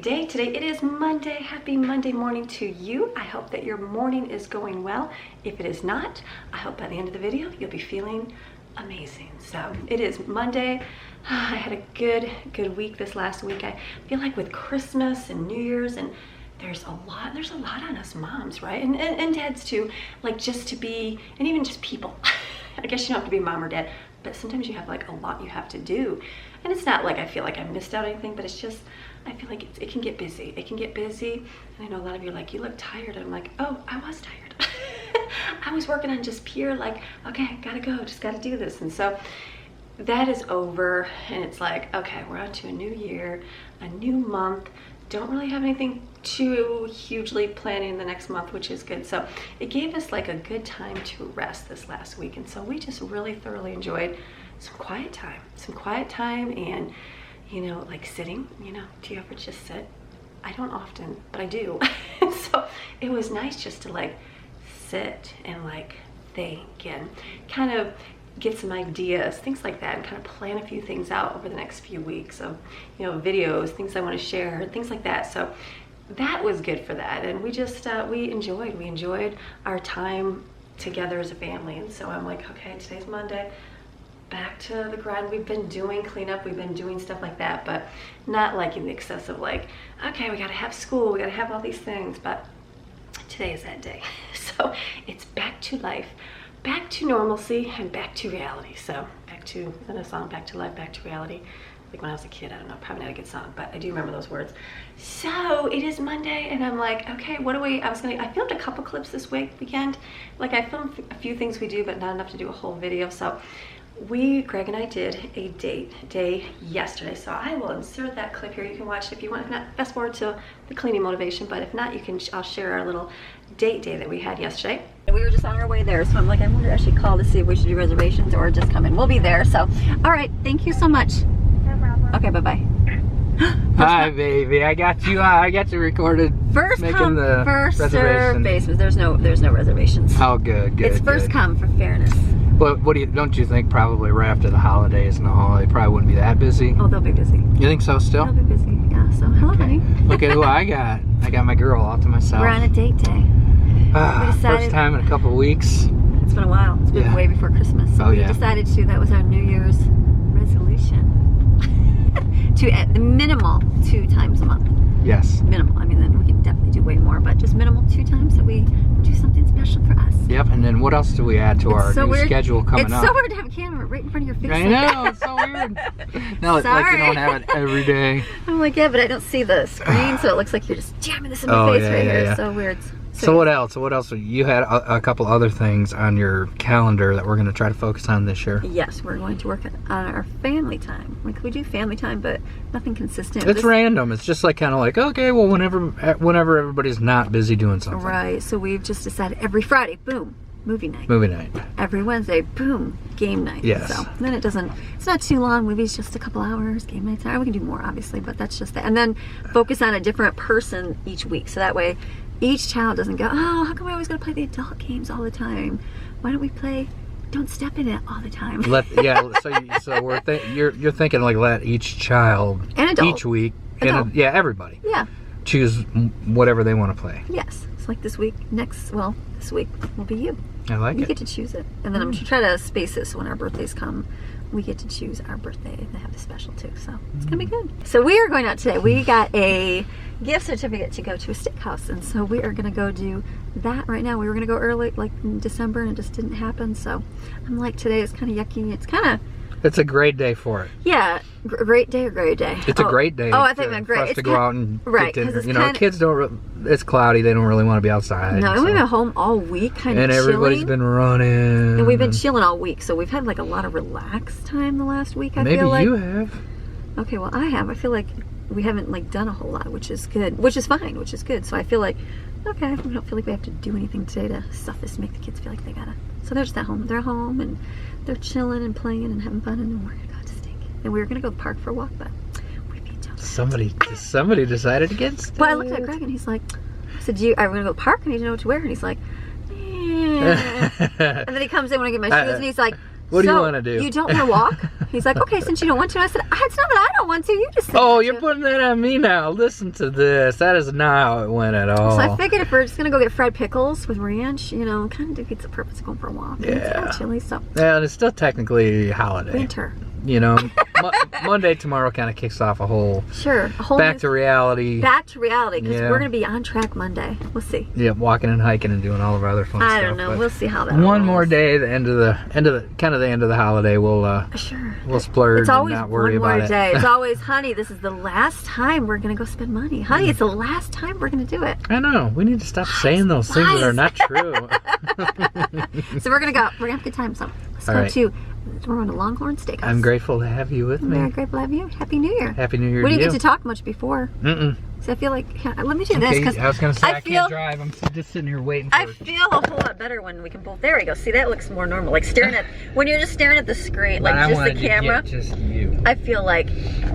great day today. It is Monday. Happy Monday morning to you. I hope that your morning is going well. If it is not, I hope by the end of the video you'll be feeling amazing. So it is Monday. I had a good week this last week. I feel like with Christmas and New Year's, and there's a lot on us moms, right? And dads too, like just to be, and even just people. I guess you don't have to be mom or dad, but sometimes you have like a lot you have to do. And it's not like I feel like I missed out anything, but it's just, I feel like it can get busy. It can get busy. And I know a lot of you are like, you look tired. And I'm like, oh, I was tired. I was working on just pure like, okay, gotta go, just gotta do this. And so that is over. And it's like, okay, we're on to a new year, a new month. Don't really have anything too hugely planned in the next month, which is good. So it gave us like a good time to rest this last week. And so we just really thoroughly enjoyed some quiet time and, you know, like sitting, you know, do you ever just sit? I don't often, but I do. So it was nice just to like sit and like think and kind of get some ideas, things like that, and kind of plan a few things out over the next few weeks of, you know, videos, things I want to share, things like that. So that was good for that. And we just, we enjoyed our time together as a family. And so I'm like, okay, today's Monday, back to the grind. We've been doing cleanup, we've been doing stuff like that, but not like in the excess of like, okay, we gotta have school, we gotta have all these things, but today is that day. So it's back to life, back to normalcy, and back to reality. So back to, isn't a song, back to life, back to reality? Like when I was a kid, I don't know, probably not a good song, but I do remember those words. So it is Monday, and I'm like, okay, what do we, I filmed a couple clips this weekend. Like I filmed a few things we do, but not enough to do a whole video. So Greg and I did a date day yesterday. So I will insert that clip here. You can watch it if you want. If not, fast forward to the cleaning motivation, but if not, you can, I'll share our little date day that we had yesterday. And we were just on our way there, so I'm like, I wonder if I should call to see if we should do reservations or just come in. We'll be there. So, all right, thank you so much. No problem. Okay, bye-bye. Hi, baby. I got you recorded. First making come, the first served reservation. basis. There's no reservations. Oh, good. It's first good. come for fairness. Well, don't you think probably right after the holidays and all, they probably wouldn't be that busy? Oh, they'll be busy. You think so still? They'll be busy, yeah. So, hello, honey. Look at who I got. I got my girl all to myself. We're on a date day. First time in a couple of weeks. It's been a while. It's been way before Christmas. So we decided to, that was our New Year's resolution. To at the minimal 2 times a month. Yes. Minimal. I mean, then we can definitely do way more, but just minimal 2 times that we do something special for us. Yep, and then what else do we add to our new schedule coming up? It's so weird to have a camera right in front of your face. I know, it's so weird. No, it's like you don't have it every day. I'm like, yeah, but I don't see the screen, so it looks like you're just jamming this in my face right here. It's so weird. So what else? You had a couple other things on your calendar that we're going to try to focus on this year. Yes, we're going to work on our family time. Like we do family time, but nothing consistent. It's random. It's just like kind of like, okay, well, whenever everybody's not busy doing something. Right. So we've just decided every Friday, boom, movie night. Movie night. Every Wednesday, boom, game night. Yes. So then it's not too long. Movies just a couple hours. Game nights. We can do more, obviously, but that's just that. And then focus on a different person each week. So that way, each child doesn't go, oh, how come we always got to play the adult games all the time? Why don't we play Don't Step in It all the time? So you're thinking like let each child each week, everybody, choose whatever they want to play. Yes. It's like this week will be you. I like You it. get to choose it. And then I'm going to try to space it so when our birthdays come, we get to choose our birthday. They have the special too, so it's gonna be good. So we are going out today. We got a gift certificate to go to a steakhouse, and so we are gonna go do that right now. We were gonna go early, like in December, and it just didn't happen. So I'm like, today is kind of yucky. It's a great day for it. Yeah, great day or great day? It's a great day. Oh, I think I'm great. For us to go out and get dinner. It's you know, kids don't. It's cloudy. They don't really want to be outside. No, and we've been home all week, kind of chilling. And everybody's been running. And we've been chilling all week, so we've had like a lot of relaxed time the last week. I feel like. Maybe you have. Okay, well I have. I feel like we haven't like done a whole lot, which is good, which is fine, which is good. So I feel like, okay, we don't feel like we have to do anything today to stuff this, make the kids feel like they gotta. So they're just at home. They're home and they're chilling and playing and having fun, and then we're gonna go out to steak. And we were gonna go to the park for a walk, but we're being jealous. Somebody decided against it. Well, I looked at Greg and he's like, I said, are we gonna go to the park? I need to know what to wear. And he's like, yeah. And then he comes in when I get my shoes and he's like, What do you want to do? You don't want to walk? He's like, okay, since you don't want to. I said, it's not that I don't want to. You just said you're putting that on me now. Listen to this. That is not how it went at all. So I figured if we're just going to go get fried pickles with ranch, you know, kind of defeats the purpose of going for a walk. Yeah. It's kind of chilly, so. Yeah, and it's still technically holiday. Winter. You know, Monday, tomorrow kind of kicks off a whole back to reality. Back to reality, because we're going to be on track Monday. We'll see. Yeah, walking and hiking and doing all of our other fun stuff. I don't know. We'll see how that One more day, the end of the holiday, we'll splurge and not worry about it. One more day. It's always, honey, this is the last time we're going to go spend money. Honey, it's the last time we're going to do it. I know. We need to stop saying those things that are not true. So we're going to go. We're going to have a good time. So let's go to... We're on a Longhorn Steakhouse. I'm grateful to have you with me. I'm very grateful to have you. Happy New Year. Happy New Year We to didn't you. get to talk much before. So I feel like, let me do this. Because I was going to say, I can't drive. I'm just sitting here waiting for I feel a whole lot better when we can both. There we go. See, that looks more normal. Like staring at, when you're just staring at the screen, like just the camera. Just you. I feel like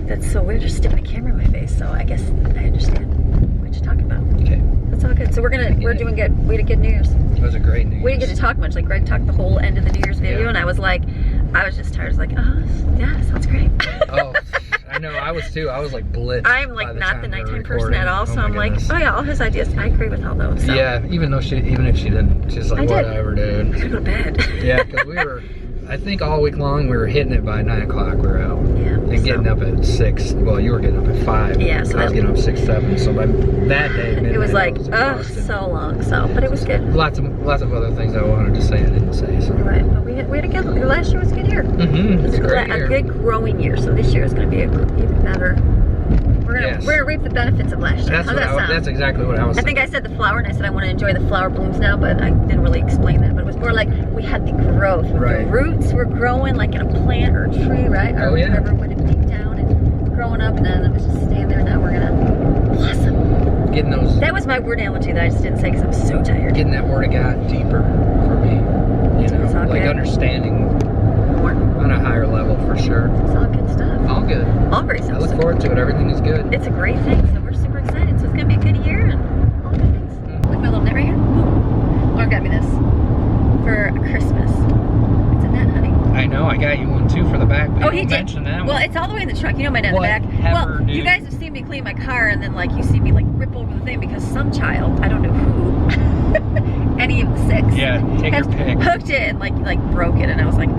that's so weird, just sticking a camera in my face. So I guess I understand what you're talking about. Okay. That's all good. So we're doing good. We had a good New Year's. It was a great New Year's. We didn't get to talk much. Like Greg talked the whole end of the New Year's video, and I was just tired. I was like, yeah, sounds great. Oh, I know. I was too. I was like blitzed. I'm like not the nighttime person at all, so I'm like, oh yeah, all his ideas. I agree with all those. So. Yeah, even if she didn't, she's like, whatever, dude. I gotta go to bed. Yeah, because I think all week long we were hitting it by 9 o'clock. We were out. Yeah. And getting up at 6. Well, you were getting up at 5. Yeah. So I was getting up 6, 7. So by that day, it was like, so long. So, but it was good. Lots of other things I wanted to say I didn't say. So. Right. But we had a good. Last year was a good year. It's a great year. A good growing year. So this year is going to be even better. We're gonna reap the benefits of last year. That's exactly what I was saying. I think I said the flower, and I said I want to enjoy the flower blooms now, but I didn't really explain that. But it was more like we had the growth. Right. The roots were growing like in a plant or a tree, right? Or whatever, when it deep down and growing up, and then it was just staying there. Now we're gonna blossom. Getting those. That was my word analogy that I just didn't say because I'm so tired. Getting that word of God deeper for me. You know, like understanding more on a higher level for sure. It's all good stuff. All good. All great stuff. I look forward to it. Everything is good. It's a great thing, so we're super excited. So it's gonna be a good year and all good things. Look at my little net right here. Lauren got me this for Christmas. It's a net, honey. I know. I got you one too for the back. Oh, he did. That well, it's all the way in the trunk. You know my net in the back. Well, you guys have seen me clean my car, and then like you see me like rip over the thing because some child, I don't know who, any of the 6, take your pick, hooked it and like broke it, and I was like,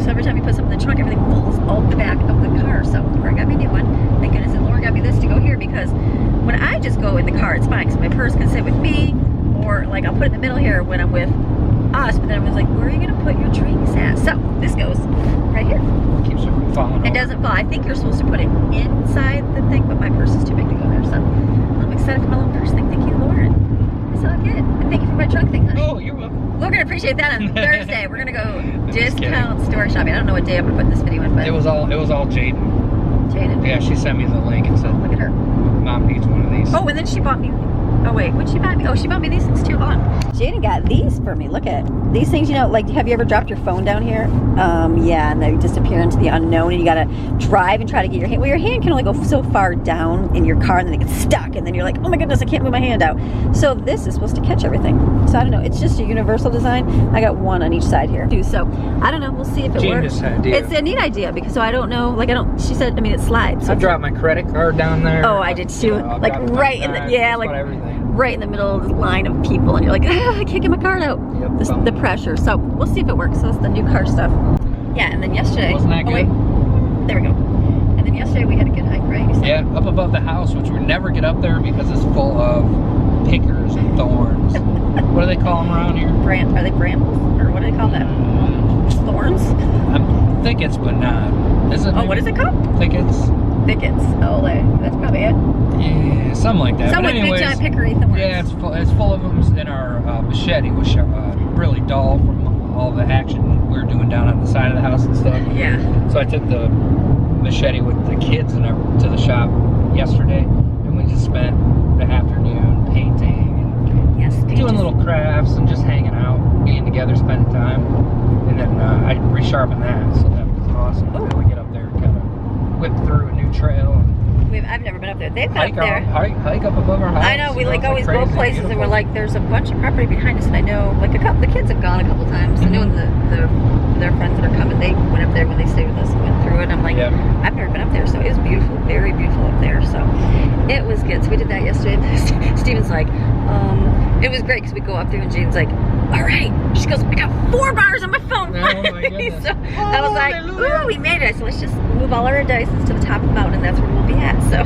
so every time you put something in the trunk, everything falls all back of the car. So Lauren got me a new one. Thank goodness, and Lauren got me this to go here because when I just go in the car, it's fine because my purse can sit with me, or like I'll put it in the middle here when I'm with us. But then I was like, where are you gonna put your drinks at? So this goes right here. Keeps it falling over. It doesn't fall. I think you're supposed to put it inside the thing, but my purse is too big to go there. So I'm excited for my little purse thing. Thank you, Lauren. It's all good. And thank you for my trunk thing, honey. Oh, you're welcome. We're gonna appreciate that on Thursday. We're gonna go discount store shopping. I don't know what day I'm gonna put this video in, but it was all Jaden. Jaden. Yeah, she sent me the link and said, look at her. Mom needs one of these. Oh, and then she bought me. Oh wait, what'd she buy me? Oh, she bought me these things too. Hold on. Jaden got these for me. Look at these things. You know, like, have you ever dropped your phone down here? Yeah, and they disappear into the unknown, and you gotta drive and try to get your hand. Well, your hand can only go so far down in your car, and then it gets stuck, and then you're like, oh my goodness, I can't move my hand out. So this is supposed to catch everything. So I don't know. It's just a universal design. I got one on each side here too. So I don't know. We'll see if it works. Idea. It's a neat idea because so I don't know. Like I don't. She said. I mean, it slides. So I dropped my credit card down there. Oh, I did too. Like right in the like everything. Right in the middle of the line of people, and you're like, I can't get my card out. Yep, the pressure. So we'll see if it works. So that's the new car stuff. Yeah, and then yesterday. Wasn't that good? Wait, there we go. And then yesterday we had a good hike, right? Yeah, up above the house, which we never get up there because it's full of pickers and thorns. What do they call them around here? Are they brambles? Or what do they call that? Thorns? Thickets, but not. Is it? Oh, what is it called? Thickets. Thickets. Oh, that's probably it. Yeah, something like that. Some with big giant hickory thorns. Yeah, it's full of them. And our machete was really dull from all the action we were doing down on the side of the house and stuff. Yeah. So I took the machete with the kids and to the shop yesterday, and we just spent the afternoon painting and doing little crafts and just hanging out, being together, spending time. And then I resharpened that, so that was awesome. We get up there and kind of whip through a new trail. We have I've never been up there. They've been hike up there. Hike up above our house. I know, we You like it's, always crazy, go places and we're beautiful. like, there's a bunch of property behind us, and I know like the kids have gone a couple times. I know their friends that are coming, they went up there when they stayed with us and went through it. I'm like, Yeah. I've never been up there, so it was beautiful, very beautiful up there. So it was good. So we did that yesterday. Steven's like, it was great because we go up there and Jane's like, all right. She goes, I got 4 bars on my phone. Oh my goodness. So I was like, hallelujah. ooh, we made it. So let's just move all our dice to the top of the mountain, and that's where we'll be at. So,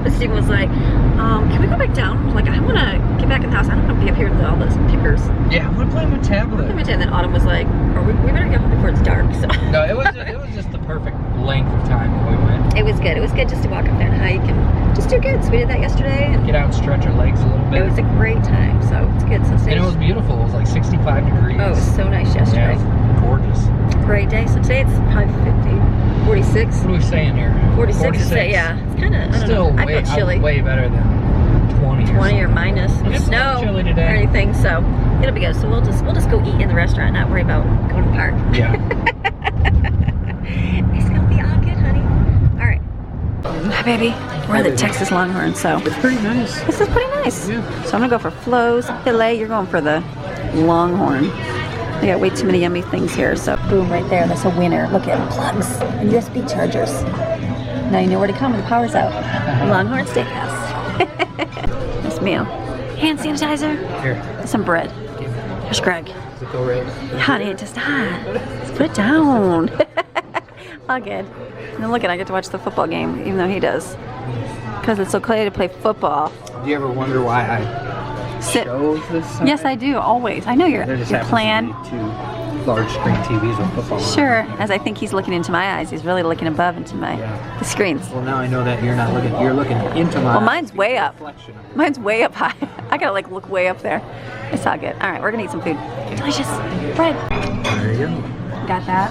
but Steven was like, can we go back down? I was like, I want to get back in the house. I don't want to be up here with all those pickers. Yeah, I'm gonna play my tablet. And then Autumn was like, we better get home before it's dark. So No, it was just the perfect length of time that we went. it was good. It was good just to walk up there and hike and just do good. So we did that yesterday, and Get out, and stretch our legs a little bit. it was a great time. So it's good. So And it was beautiful. It was like 65 degrees. oh, it was so nice Yeah, yesterday. it was gorgeous. Great day. So today it's probably 50, 46. What are we saying here? 46 today, yeah. It's kind of, I don't Still know. I way, feel chilly. way better than 20. 20 or minus with It's snow chilly or today. anything, so it'll be good. So we'll just go eat in the restaurant, not worry about going to the park. Yeah. It's gonna be all good, honey. All right. Hi, baby. We're at the Texas Longhorn, so It's pretty nice. this is pretty nice. Yeah. So I'm gonna go for Flo's filet. You're going for the Longhorn. They got way too many yummy things here. So boom, right there. That's a winner. Look at plugs and USB chargers. Now you know where to come when the power's out. Longhorn Steakhouse. Nice meal. Hand sanitizer. Here. Some bread. Here's Greg. Does it go right? Honey, it just put it down. All good. And then look at, I get to watch the football game, even though he does. Because it's okay to play football. Do you ever wonder why I Sit. chose this side? Yes, I do, always. I know your There just plan. happens to be 2 large screen TVs with football on. Sure, as I think he's looking into my eyes. He's really looking above into my Yeah. the screens. Well, now I know that you're not looking. You're looking into my. Well, mine's way up. reflection of it. Mine's way up high. I gotta like look way up there. It's all good. All right, we're gonna eat some food. Delicious bread. There you go. Got that.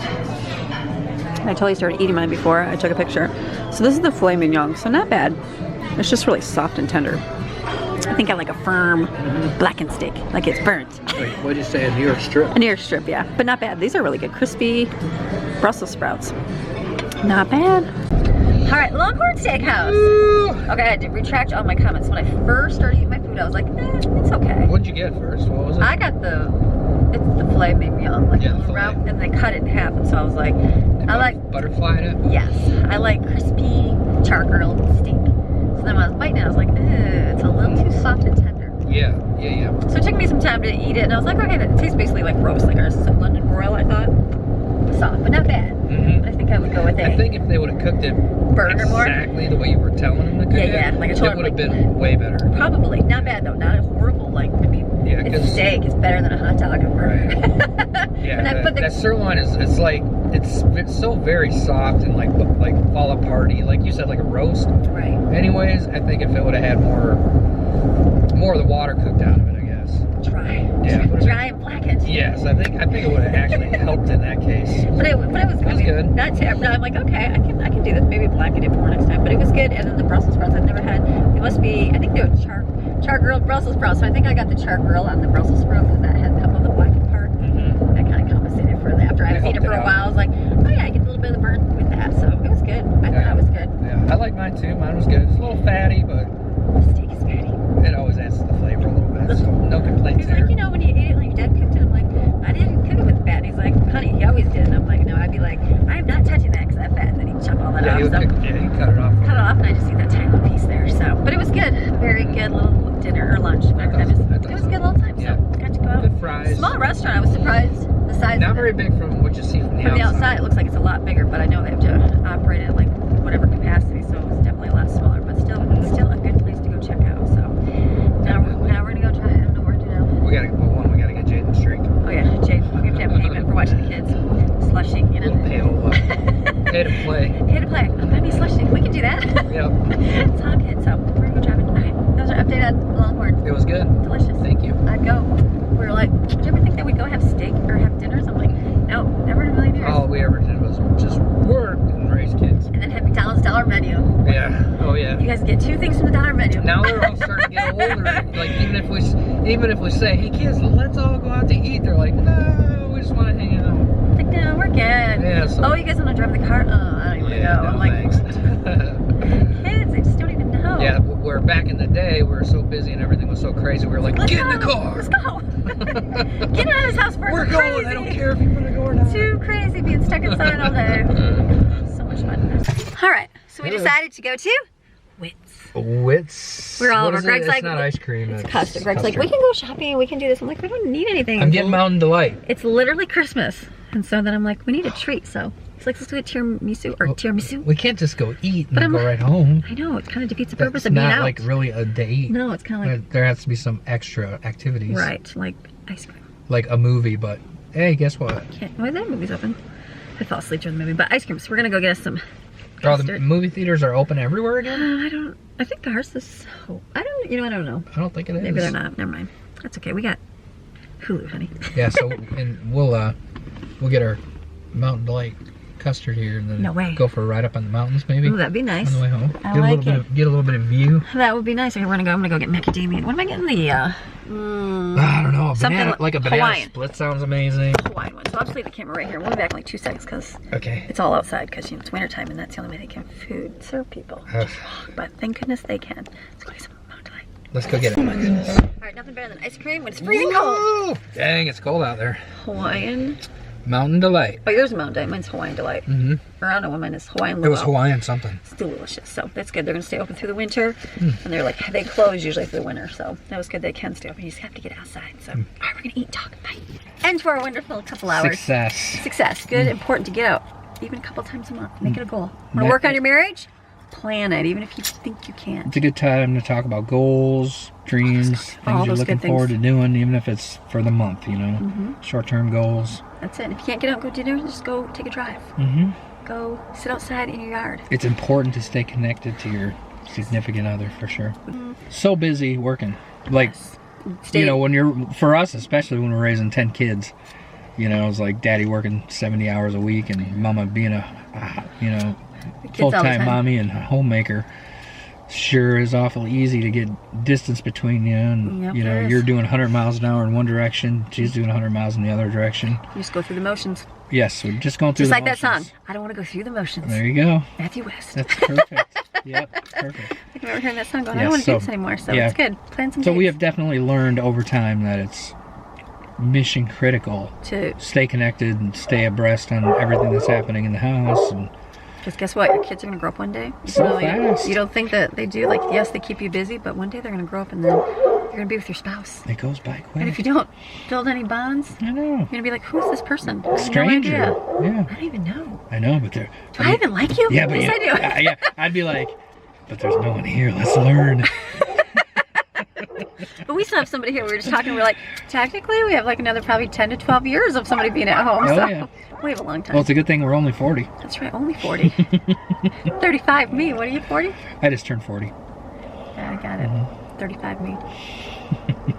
I totally started eating mine before I took a picture. So this is the filet mignon, so not bad. It's just really soft and tender. I think I like a firm blackened steak, like it's burnt. Wait, what did you say? A New York strip? A New York strip, yeah, but not bad. These are really good, crispy Brussels sprouts. Not bad. All right, Longhorn Steakhouse. Okay, I had to retract all my comments. When I first started eating my food, I was like, it's okay. What'd you get first? What was it? I got it's the filet mignon, like Yeah, a the little filet. round, and they cut it in half, and so I was like, I like, butterfly it. yes, I like crispy char-grilled steak. So then when I was biting it, I was like, it's a little too soft and tender. Yeah. So it took me some time to eat it, and I was like, okay, that tastes basically like roast, like our London broil, I thought. Soft, but not bad. Mm-hmm. I think I would go with I think if they would have cooked it burger more. exactly the way you were telling them to cook it, Yeah, like I told it would him, have like, been way better. Probably. Not bad, though. Not a horrible, like, I mean, Yeah, it's 'cause- steak. It's better than a hot dog. Right. Yeah, And I put that sirloin is it's like it's so very soft and like fall aparty, like you said, like a roast. Right. Anyways, I think if it would have had more of the water cooked out of it, I guess. Dry. Yeah. Dry and blackened. Yes, I think it would have actually helped in that case. But it was good. It was good. Not terrible. I'm like, okay, I can do this. Maybe blacken it more next time. But it was good. And then the Brussels sprouts I've never had. It must be, I think they were char-grilled Brussels sprouts. So I think I got the char-grill on the Brussels sprout because that had some of the blackened part. Mm-hmm. That kind of compensated for that. After I had eaten it for a while, I was like, oh yeah, I get a little bit of the burnt with that. So it was good. I thought it was good. Yeah, I like mine too. Mine was good. It's a little fatty, but The steak is fatty. it always adds to the flavor a little bit. So no complaints He's there. like, when you ate it, like your dad cooked it. I'm like, I didn't cook it with fat. And he's like, honey, he always did. And I'm like, no, I'd be like, I'm not touching that because that fat. And then he'd chop all that Yeah, off. you So cut it off. cut it off, and I just eat that tiny little piece there. So, but it was good. Very good little dinner or lunch. Whatever time it was a good little time. Yeah. So got to go out. Good fries. Small restaurant. I was surprised the size. Not of very it. big from what you see from the From the outside. outside, it looks like it's a lot bigger, but I know they have to operate at like whatever capacity, so it was definitely a lot smaller. But still a good place to go check out. So now we're gonna go try. I don't know where to do now. We gotta get Jaden's drink. Oh yeah, Jay, we'll give Jay payment for watching the kids. Slushy, you know. Pay to play. Pay to play. I'm gonna be slushy. We can do that. Yep. It's all good. So we're gonna go driving. Okay, those are updated Longhorn. It was good. Delicious. Thank you. I'd go. We were like, did you ever think that we'd go have steak or have dinners? I'm like, no, never in a million years. All we ever did was just work and raise kids. And then have McDonald's dollar menu. Yeah. Oh yeah. You guys get 2 things from the dollar menu. Now they're all starting to get older. Like even if we say, hey kids, let's all go out to eat, they're like, no, we just want to hang out. Like, no, we're good. Yeah. So, Oh, you guys want to drive the car? Oh, I don't even want to yeah, go. no, I'm like, thanks. kids, they just don't even back in the day, we were so busy and everything was so crazy. We were like, get in the car. Let's go. Get out of this house first. We're going. I don't care if you want to go or not. Too crazy being stuck inside all day. So much fun. All right, so we decided to go to Wits. We're all over. Greg's like, it's not ice cream. It's custard. Greg's like, we can go shopping. We can do this. I'm like, we don't need anything. I'm getting Mountain Delight. It's literally Christmas. And so then I'm like, we need a treat. So he's like, let's do a tiramisu or tiramisu. We can't just go eat and then go right home. I know, it kind of defeats the purpose of being out. It's not like really a date. No, it's kind of like... There has to be some extra activities. Right, like ice cream. Like a movie, but hey, guess what? Why that movie's open? I fell asleep during the movie, but ice cream. So we're gonna go get us some custard. Oh, the movie theaters are open everywhere again? I think ours is... I don't know. I don't think it is. Maybe they're not. Never mind. That's okay. We got Hulu, honey. Yeah, so and we'll get our Mountain Delight custard here and then go for a ride up on the mountains maybe. Ooh, that'd be nice. On the way home. I like it. Get a little bit of view. That would be nice. Okay, I'm gonna go get macadamia. What am I getting? The I don't know. Something like a banana Hawaiian. Split sounds amazing. Hawaiian one. So I'll just leave the camera right here. We'll be back in like 2 seconds because it's all outside because it's wintertime and that's the only way they can serve people. But thank goodness they can. Let's go get some Mountain Delight. Let's go get it. Oh my goodness. Alright, nothing better than ice cream when it's freezing cold. Dang, it's cold out there. Hawaiian. Mountain Delight. Oh, yours is Mountain Delight. Mine's Hawaiian Delight. Or I don't know what mine is. Hawaiian Limo. It was Hawaiian something. It's delicious. So that's good. They're going to stay open through the winter. And they're like, they close usually through the winter. So that was good. They can stay open. You just have to get outside. So, all right, we're going to eat, talk, bye. And for our wonderful couple hours. Success. Good. Important to get out. Even a couple times a month. Make it a goal. Want to work on your marriage? Plan it, even if you think you can't. It's a good time to talk about goals, dreams, things you're looking forward to doing, even if it's for the month, you know. Short-term goals. That's it. And if you can't get out and go to dinner, just go take a drive. Go sit outside in your yard. It's important to stay connected to your significant other, for sure. So busy working. Like, you know, for us, especially when we're raising 10 kids, you know, it's like daddy working 70 hours a week and mama being you know, full-time mommy and homemaker. Sure is awful easy to get distance between you and you know, you're doing 100 miles an hour in one direction, she's doing 100 miles in the other direction. You just go through the motions. Yes, we're just going through the motions. Just like that song, I don't want to go through the motions. There you go. Matthew West. That's perfect. Yep, perfect. I remember hearing that song going, I don't want to do this anymore, so it's good. Plan some So dates. we have definitely learned over time that it's mission critical to stay connected and stay abreast on everything that's happening in the house. And because guess what? Your kids are going to grow up one day. So fast. You don't think that they do. Like, yes, they keep you busy, but one day they're going to grow up and then you're going to be with your spouse. It goes by quick. And if you don't build any bonds, I know. you're going to be like, who's this person? Stranger. No idea. Yeah. I don't even know. I know, but they're... Do I even like you? Yeah, but yes, I do. Yeah, I'd be like, but there's no one here. Let's learn. But we still have somebody here. We were just talking. We're like, technically, we have like another probably 10 to 12 years of somebody being at home. We have a long time. Well, it's a good thing we're only 40. That's right, only 40. 35 me. What are you, 40? I just turned 40. Yeah, I got it. 35 me.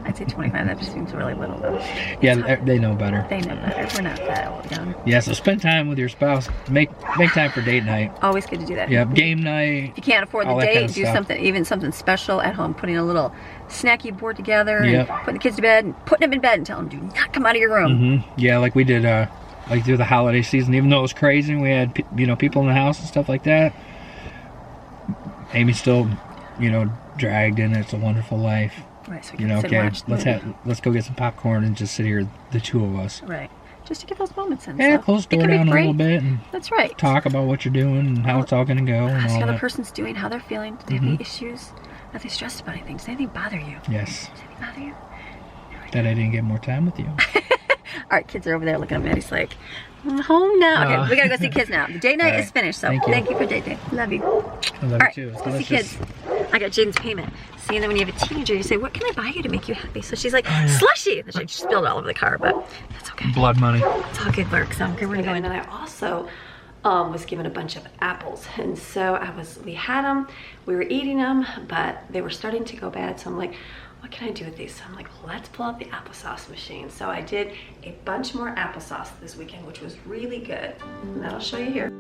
I'd say 25. That just seems really little though. Yeah, they know better. They know better. We're not that old young. Yeah, so spend time with your spouse. Make time for date night. Always good to do that. Yeah, game night. If you can't afford the date, do something, even something special at home. Putting a little snacky board together and putting the kids to bed and putting them in bed and telling them, do not come out of your room. Yeah, like we did like through the holiday season, even though it was crazy, we had people in the house and stuff like that. Amy still, dragged in It's a Wonderful Life. Right, so we can sit and watch let's go get some popcorn and just sit here, the two of us. Right, just to get those moments in. Yeah, close the door down a little bit and that's right. Talk about what you're doing and how it's all going to go. And ask all how the that. person's doing, how they're feeling. Do they have any issues? Are they stressed about anything? Does anything bother you? Yes. Does anything bother you? That I didn't get more time with you. All right, kids are over there looking at me. He's like, I'm home now. Okay, we gotta go see kids now. The date night is finished, so thank you for date day. Love you. I love you too. Let's go see kids. I got Jaden's payment. See, and then when you have a teenager, you say, what can I buy you to make you happy? So she's like, slushy. She just spilled it all over the car, but that's okay. Blood money. It's all good work, so okay, we're gonna go in. And then I also was given a bunch of apples, and so we had them, we were eating them, but they were starting to go bad, so I'm like, what can I do with these? So I'm like, let's pull out the applesauce machine. So I did a bunch more applesauce this weekend, which was really good, and that'll show you here.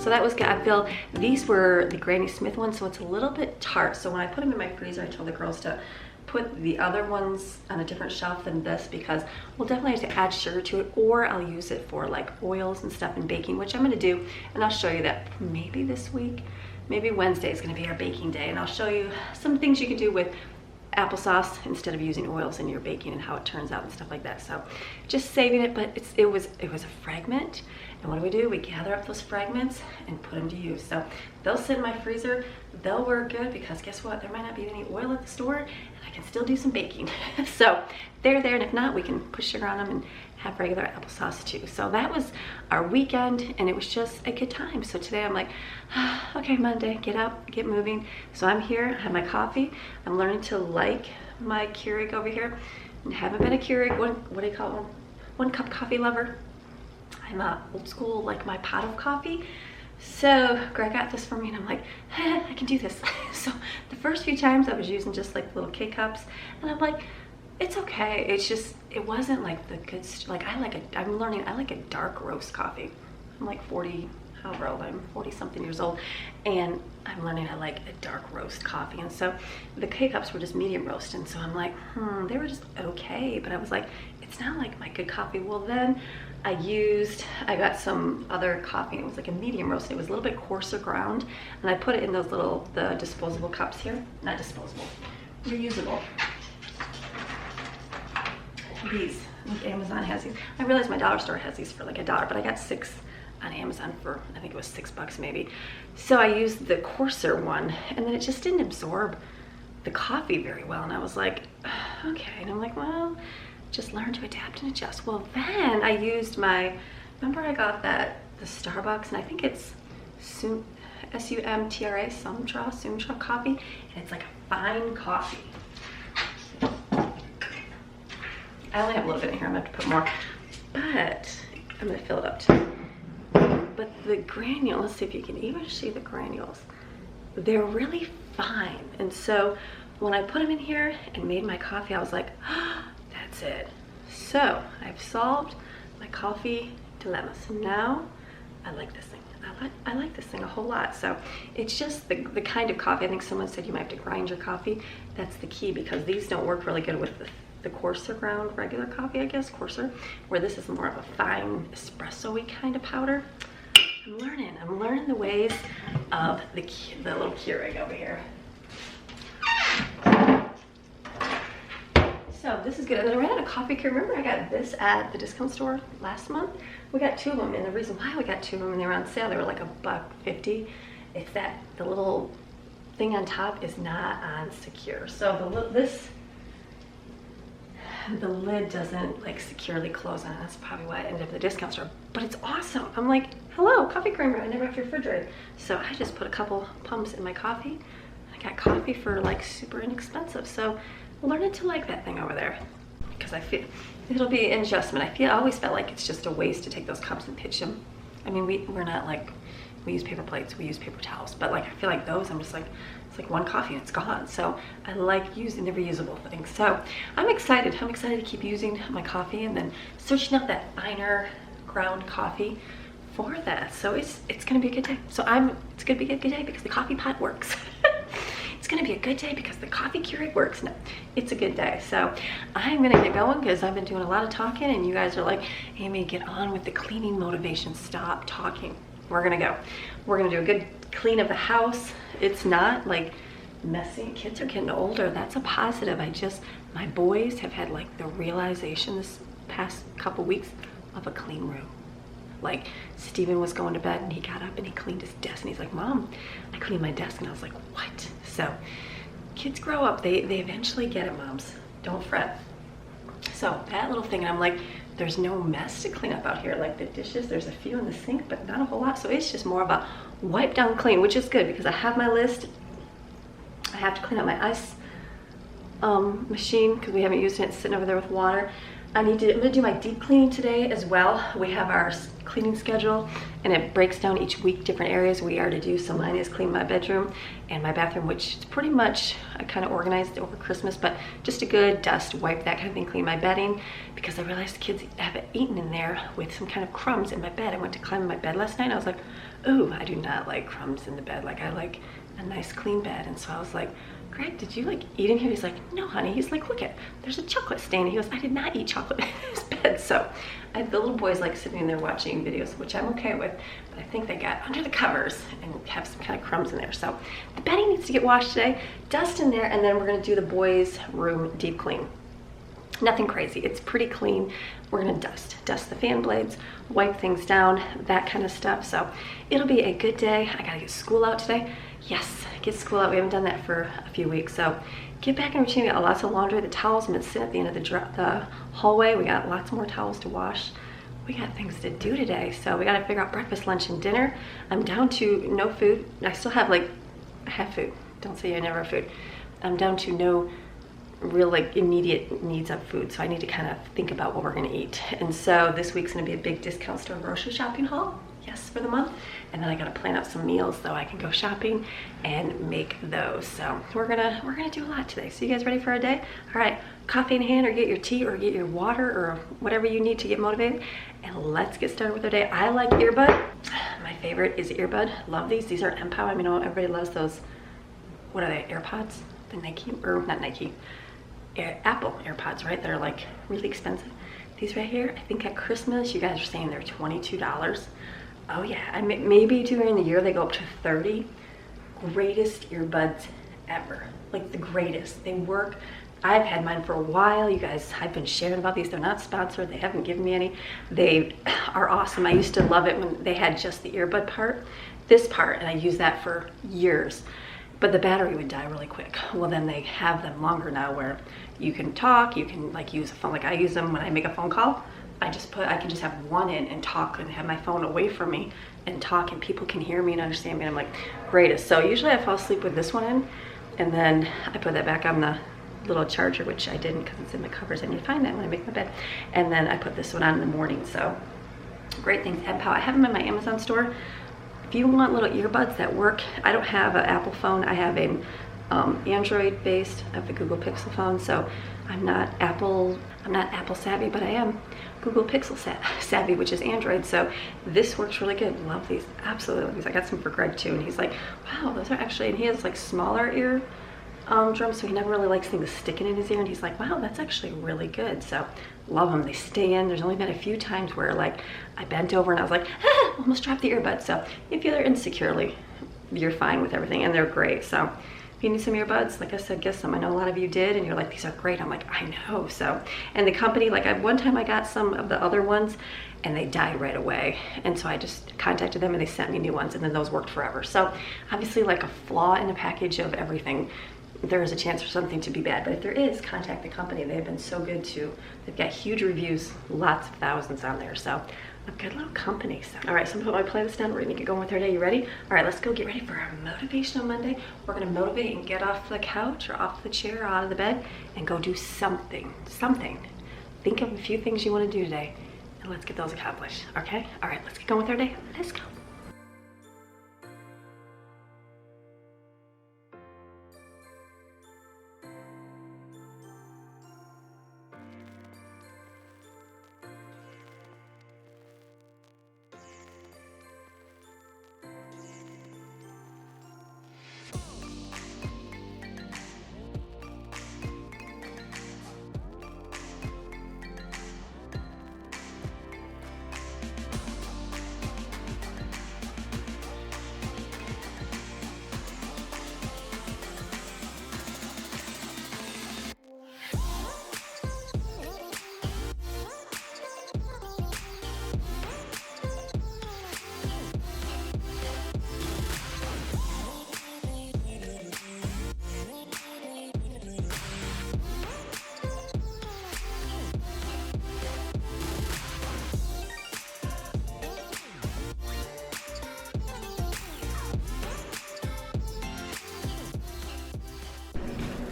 So that was good. I feel these were the Granny Smith ones, so it's a little bit tart. So when I put them in my freezer, I told the girls to put the other ones on a different shelf than this, because we'll definitely have to add sugar to it, or I'll use it for like oils and stuff in baking, which I'm gonna do, and I'll show you that maybe this week. Maybe Wednesday is gonna be our baking day, and I'll show you some things you can do with applesauce instead of using oils in your baking and how it turns out and stuff like that. So just saving it, but it was a fragment. And what do? We gather up those fragments and put them to use. So they'll sit in my freezer. They'll work good because guess what? There might not be any oil at the store, and I can still do some baking. So they're there, and if not, we can put sugar on them and have regular applesauce too. So that was our weekend, and it was just a good time. So today I'm like, okay, Monday, get up, get moving. So I'm here, I have my coffee. I'm learning to like my Keurig over here. I haven't been a Keurig, what do you call it? One cup coffee lover. I'm old school, like my pot of coffee. So Greg got this for me, and I'm like, I can do this. So the first few times I was using just like little K-cups, and I'm like, it's okay. It's just, it wasn't like the good, like I'm learning, I like a dark roast coffee. I'm like 40, however old I'm, 40 something years old, and I'm learning I like a dark roast coffee. And so the K-cups were just medium roast, and so I'm like, they were just okay, but I was like, it's not like my good coffee. Well, then I got some other coffee, and it was like a medium roast. It was a little bit coarser ground, and I put it in those the disposable cups here. Not disposable, reusable. These, Amazon has these. I realize my dollar store has these for like $1, but I got 6 on Amazon for, I think it was $6 maybe. So I used the coarser one, and then it just didn't absorb the coffee very well. And I was like, okay. And I'm like, well, just learn to adapt and adjust. Well, then I used remember I got the Starbucks, and I think it's S-U-M-T-R-A, Sumatra coffee, and it's like a fine coffee. I only have a little bit in here, I'm gonna have to put more, but I'm gonna fill it up too. But the granules, let's see if you can even see the granules. They're really fine. And so when I put them in here and made my coffee, I was like, that's it. So I've solved my coffee dilemma. So now I like this thing. I like this thing a whole lot. So it's just the kind of coffee. I think someone said you might have to grind your coffee. That's the key, because these don't work really good with the coarser ground regular coffee, I guess, coarser, where this is more of a fine espresso-y kind of powder. I'm learning the ways of the little Keurig over here. So this is good. And then I ran out of coffee Keurig. Remember I got this at the discount store last month? We got 2 of them, and the reason why we got 2 of them, and they were on sale, they were like $1.50. It's that the little thing on top is not on secure. So the lid doesn't like securely close on it. That's probably why I ended up at the discount store, but it's awesome. I'm like, hello, coffee creamer, I never have to refrigerate. So I just put a couple pumps in my coffee. I got coffee for like super inexpensive. So learning to like that thing over there, because I feel it'll be an adjustment. I always felt like it's just a waste to take those cups and pitch them. I mean, we're not like, we use paper plates, we use paper towels, but like I feel like those, I'm just like, it's like one coffee and it's gone. So I like using the reusable things. So I'm excited to keep using my coffee and then searching out that finer ground coffee for that. So it's gonna be a good day. So it's gonna be a good day because the coffee pot works. It's gonna be a good day because the coffee Keurig works. No, it's a good day. So I'm gonna get going because I've been doing a lot of talking, and you guys are like, Amy, get on with the cleaning motivation. Stop talking. We're gonna go. We're gonna do a good clean of the house. It's not like messy. Kids are getting older. That's a positive. My boys have had like the realization this past couple weeks of a clean room. Like Steven was going to bed and he got up and he cleaned his desk, and he's like, Mom, I cleaned my desk. And I was like, what? So kids grow up. They eventually get it, moms. Don't fret. So that little thing, and I'm like, there's no mess to clean up out here. Like the dishes, there's a few in the sink, but not a whole lot. So it's just more of a wipe down clean, which is good because I have my list. I have to clean up my ice machine because we haven't used it. It's sitting over there with water. I'm gonna do my deep cleaning today as well. We have our cleaning schedule and it breaks down each week different areas we are to do. So mine is clean my bedroom and my bathroom, which is pretty much, I kind of organized over Christmas, but just a good dust wipe, that kind of thing, clean my bedding, because I realized the kids have eaten in there with some kind of crumbs in my bed. I went to climb in my bed last night and I was like, ooh, I do not like crumbs in the bed. Like I like a nice clean bed. And so I was like, Greg, did you like eat in here? He's like, no, honey. He's like, look at, there's a chocolate stain. He goes, I did not eat chocolate in his bed. So the little boy's like sitting there watching videos, which I'm okay with, but I think they got under the covers and have some kind of crumbs in there. So the bedding needs to get washed today, dust in there, and then we're gonna do the boys' room deep clean. Nothing crazy, it's pretty clean. We're gonna dust the fan blades, wipe things down, that kind of stuff. So it'll be a good day. I gotta get school out today. Yes, get school out. We haven't done that for a few weeks. So get back in routine. We got lots of laundry. The towels have been sitting at the end of the hallway. We got lots more towels to wash. We got things to do today. So we gotta figure out breakfast, lunch, and dinner. I'm down to no food. I still have I have food. Don't say I never have food. I'm down to no real like immediate needs of food. So I need to kind of think about what we're gonna eat. And so this week's gonna be a big discount store grocery shopping haul. Yes, for the month. And then I gotta plan out some meals so I can go shopping and make those. So we're gonna do a lot today. So you guys ready for a day? All right, coffee in hand, or get your tea, or get your water, or whatever you need to get motivated. And let's get started with our day. I like earbud. My favorite is earbud. Love these. These are Empower. I mean, everybody loves those. What are they? AirPods? The Nike, or not Nike, Apple AirPods, right? They're like really expensive. These right here, I think at Christmas, you guys are saying they're $22. Oh yeah, maybe during the year they go up to 30. Greatest earbuds ever, like the greatest. They work. I've had mine for a while. You guys, I've been sharing about these. They're not sponsored. They haven't given me any. They are awesome. I used to love it when they had just the earbud part, this part, and I used that for years. But the battery would die really quick. Well, then they have them longer now where you can talk, you can like use a phone. Like I use them when I make a phone call. I can just have one in and talk and have my phone away from me and talk, and people can hear me and understand me. And I'm like, greatest. So usually I fall asleep with this one in, and then I put that back on the little charger, which I didn't because it's in the covers. I need to find that when I make my bed. And then I put this one on in the morning. So great things. I have them in my Amazon store. If you want little earbuds that work, I don't have an Apple phone. I have an Android based. I have the Google Pixel phone. So I'm not Apple savvy, but I am Google Pixel savvy, which is Android. So this works really good. Love these, absolutely love these. I got some for Greg too, and he's like, wow, those are actually, and he has like smaller ear drums, so he never really likes things sticking in his ear, and he's like, wow, that's actually really good. So love them. They stay in. There's only been a few times where like I bent over and I was like, ah, almost dropped the earbuds. So if you're insecurely, you're fine with everything, and they're great. So if you need some earbuds, like I said, get some. I know a lot of you did, and you're like, these are great. I'm like, I know. So, and the company, like one time I got some of the other ones and they died right away. And so I just contacted them and they sent me new ones, and then those worked forever. So obviously, like a flaw in a package of everything, there is a chance for something to be bad. But if there is, contact the company. They've been so good too. They've got huge reviews, lots of thousands on there. So a good little company. So, all right, so I'm gonna put my playlist down. We're gonna get going with our day. You ready? All right, let's go get ready for our Motivational Monday. We're gonna motivate and get off the couch or off the chair or out of the bed and go do something. Think of a few things you wanna do today, and let's get those accomplished, okay? All right, let's get going with our day. Let's go.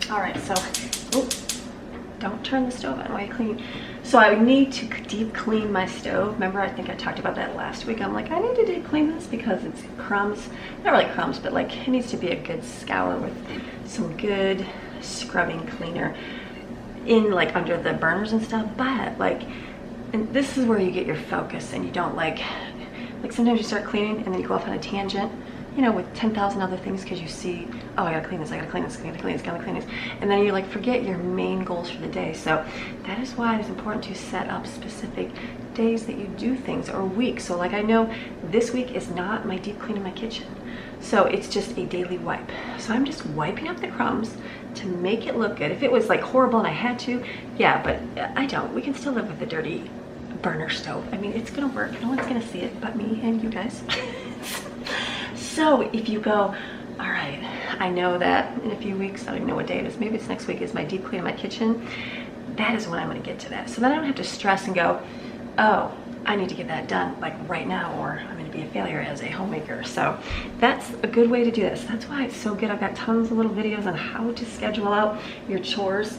All right, so don't turn the stove on while you clean. So I need to deep clean my stove. Remember, I think I talked about that last week. I'm like, I need to deep clean this because it's crumbs. Not really crumbs, but like it needs to be a good scour with some good scrubbing cleaner in like under the burners and stuff. But like, and this is where you get your focus and you don't like sometimes you start cleaning and then you go off on a tangent, you know, with 10,000 other things because you see, oh, I gotta clean this, I gotta clean this, I gotta clean this, I gotta clean this. And then you like forget your main goals for the day. So that is why it is important to set up specific days that you do things or weeks. So like I know this week is not my deep clean in my kitchen. So it's just a daily wipe. So I'm just wiping up the crumbs to make it look good. If it was like horrible and I had to, yeah, but I don't. We can still live with the dirty burner stove. I mean, it's gonna work. No one's gonna see it but me and you guys. So if you go, all right, I know that in a few weeks, I don't even know what day it is, maybe it's next week, is my deep clean of my kitchen. That is when I'm gonna get to that. So then I don't have to stress and go, oh, I need to get that done like right now or I'm gonna be a failure as a homemaker. So that's a good way to do this. That's why it's so good. I've got tons of little videos on how to schedule out your chores.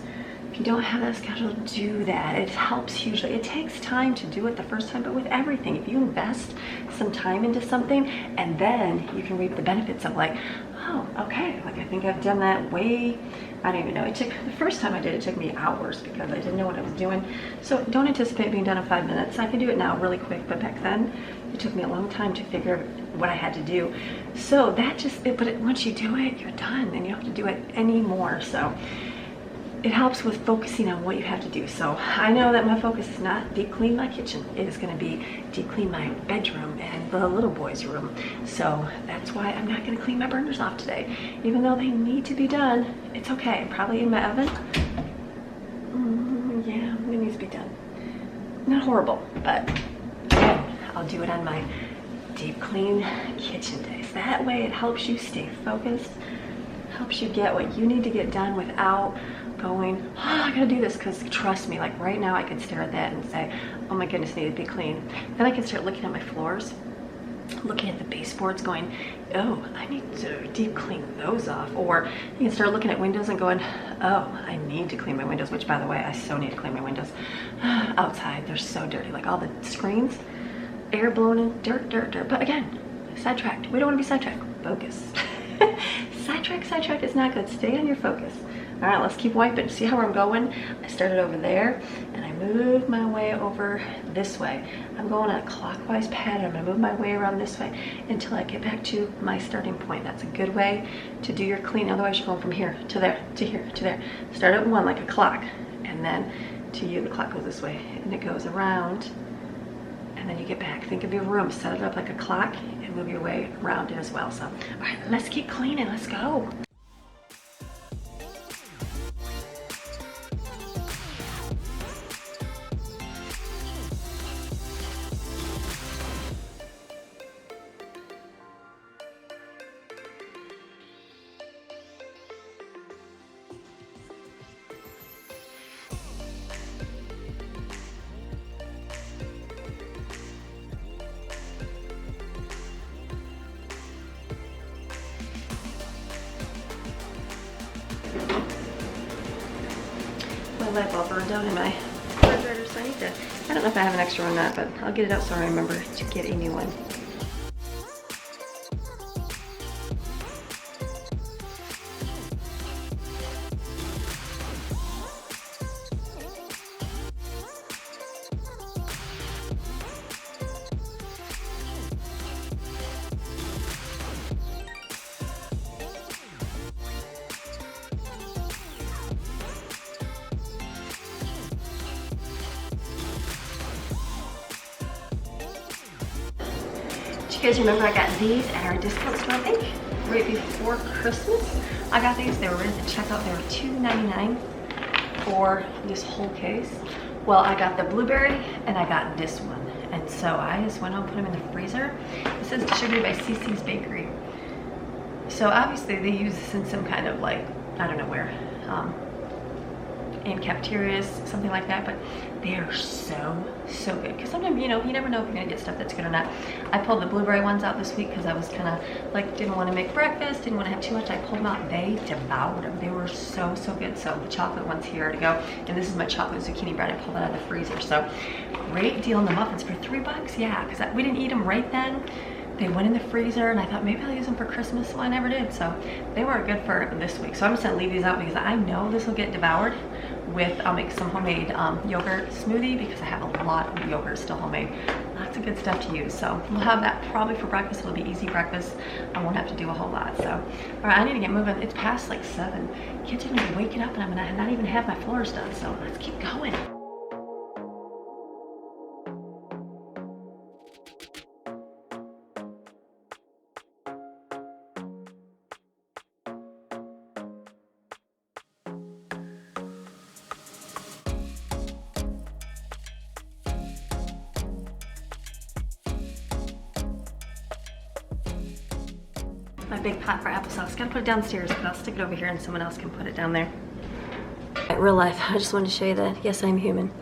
If you don't have that schedule, do that. It helps hugely. It takes time to do it the first time, but with everything, if you invest some time into something and then you can reap the benefits of like, oh, okay, like I think I've done that way, I don't even know. It took, the first time I did it took me hours because I didn't know what I was doing. So don't anticipate being done in 5 minutes. I can do it now really quick, but back then it took me a long time to figure out what I had to do. So that just, once you do it, you're done and you don't have to do it anymore. So it helps with focusing on what you have to do. So I know that my focus is not deep clean my kitchen. It is gonna be deep clean my bedroom and the little boy's room. So that's why I'm not gonna clean my burners off today. Even though they need to be done, it's okay. Probably in my oven. Yeah, it needs to be done. Not horrible, but again, I'll do it on my deep clean kitchen days. That way it helps you stay focused, helps you get what you need to get done without going, oh, I gotta do this, because trust me, like right now I could stare at that and say, oh my goodness, I need to be clean. Then I can start looking at my floors, looking at the baseboards going, oh, I need to deep clean those off. Or you can start looking at windows and going, oh, I need to clean my windows, which by the way, I so need to clean my windows. Outside, they're so dirty, like all the screens, air blown in, dirt, dirt, dirt. But again, sidetracked. We don't want to be sidetracked. Focus. Sidetrack is not good. Stay on your focus. All right, let's keep wiping. See how I'm going? I started over there and I moved my way over this way. I'm going on a clockwise pattern. I'm gonna move my way around this way until I get back to my starting point. That's a good way to do your clean. Otherwise you're going from here to there, to here, to there. Start at one like a clock, and then to you, the clock goes this way and it goes around, and then you get back. Think of your room, set it up like a clock and move your way around it as well. So, all right, let's keep cleaning, let's go. My light bulb burned down in my refrigerator, so I need to, I don't know if I have an extra one or not, but I'll get it out so I remember to get a new one. You guys remember I got these at our discount store, I think, right before Christmas. I got these, they were right at the checkout, they were $2.99 for this whole case. Well, I got the blueberry and I got this one. And so I just went home, put them in the freezer. It says distributed by CC's Bakery. So obviously they use this in some kind of like, I don't know where, in cafeterias, something like that, but they are so good. Because sometimes, you know, you never know if you're gonna get stuff that's good or not. I pulled the blueberry ones out this week because I was kind of like, didn't want to make breakfast, didn't want to have too much. I pulled them out, they devoured them. They were so good. So the chocolate one's here to go, and this is my chocolate zucchini bread. I pulled that out of the freezer. So great deal on the muffins for $3. Yeah, because we didn't eat them right then. They went in the freezer, and I thought maybe I'll use them for Christmas. Well, I never did, so they were good for this week. So I'm just gonna leave these out because I know this will get devoured with, I'll make some homemade yogurt smoothie because I have a lot of yogurt still homemade. Lots of good stuff to use. So we'll have that probably for breakfast. It'll be easy breakfast. I won't have to do a whole lot. So, all right, I need to get moving. It's past like 7. Kids are gonna be waking up and I'm gonna not even have my floors done. So let's keep going. My big pot for applesauce. Gotta put it downstairs, but I'll stick it over here and someone else can put it down there. Right, real life, I just wanted to show you that, yes, I'm human.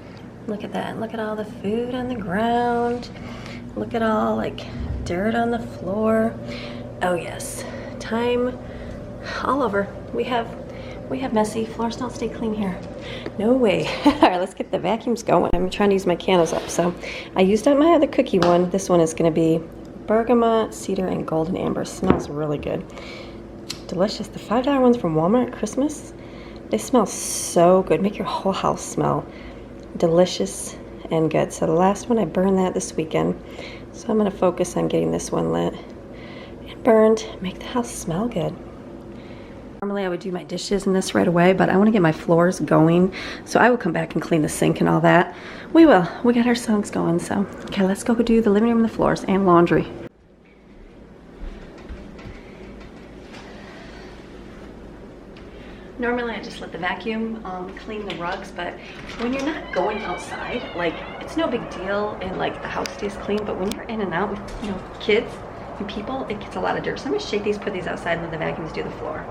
Look at that. Look at all the food on the ground. Look at all, like, dirt on the floor. Oh, yes. Time all over. We have messy. Floors don't stay clean here. No way. All right, let's get the vacuums going. I'm trying to use my candles up. So I used up my other cookie one. This one is going to be bergamot, cedar, and golden amber. Smells really good. Delicious. The $5 ones from Walmart at Christmas, they smell so good. Make your whole house smell delicious and good. So the last one, I burned that this weekend. So I'm going to focus on getting this one lit and burned. Make the house smell good. Normally I would do my dishes in this right away, but I want to get my floors going. So I will come back and clean the sink and all that. We will. We got our songs going. So, okay, let's go do the living room and the floors and laundry. Normally I just let the vacuum clean the rugs, but when you're not going outside, like, it's no big deal and like the house stays clean, but when you're in and out with, you know, kids and people, it gets a lot of dirt. So I'm gonna shake these, put these outside, and let the vacuums do the floor.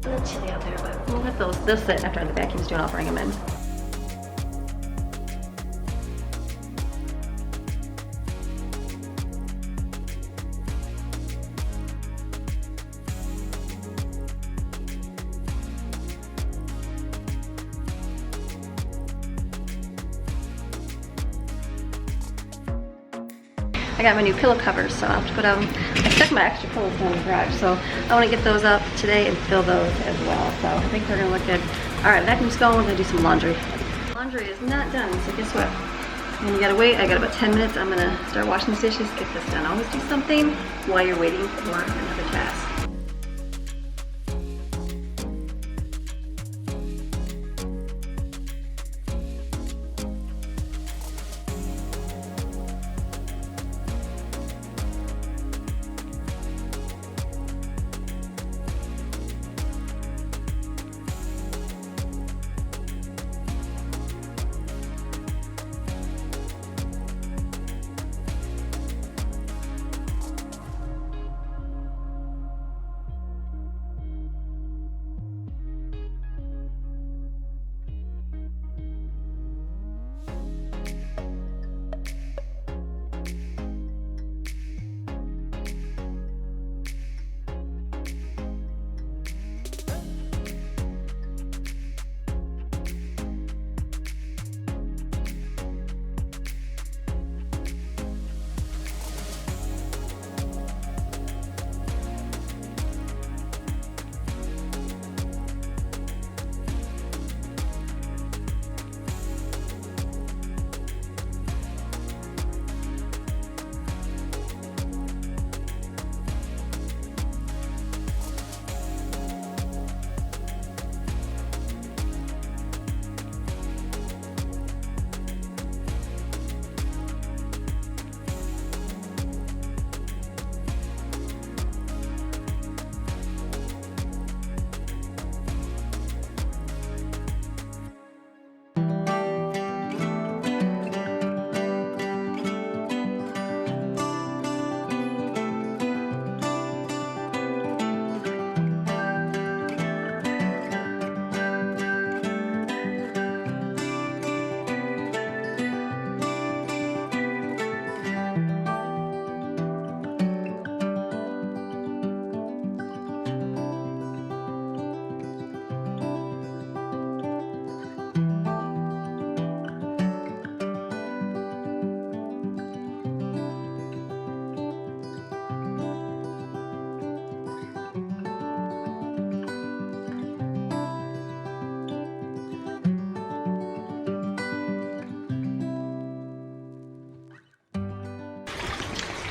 A little chilly out there, but we'll let they'll sit after the vacuum's doing. I'll bring them in. I got my new pillow covers, so I'll have to put them. I stuck my extra pillows down in the garage, so I want to get those up today and fill those as well. So I think they're gonna look good. All right, vacuum's going. We're gonna do some laundry. Laundry is not done, so guess what? And you gotta wait. I got about 10 minutes. I'm gonna start washing these dishes, get this done. Always do something while you're waiting for another task.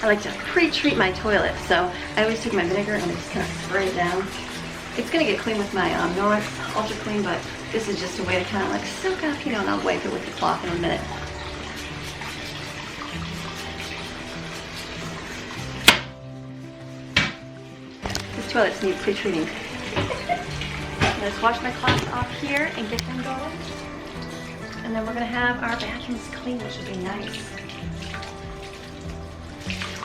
I like to pre-treat my toilet. So I always take my vinegar and I just kind of spray it down. It's gonna get clean with my Norwex Ultra Clean, but this is just a way to kind of like soak up, you know, and I'll wipe it with the cloth in a minute. These toilets need pre-treating. Let's wash my cloths off here and get them going. And then we're gonna have our bathrooms clean, which would be nice.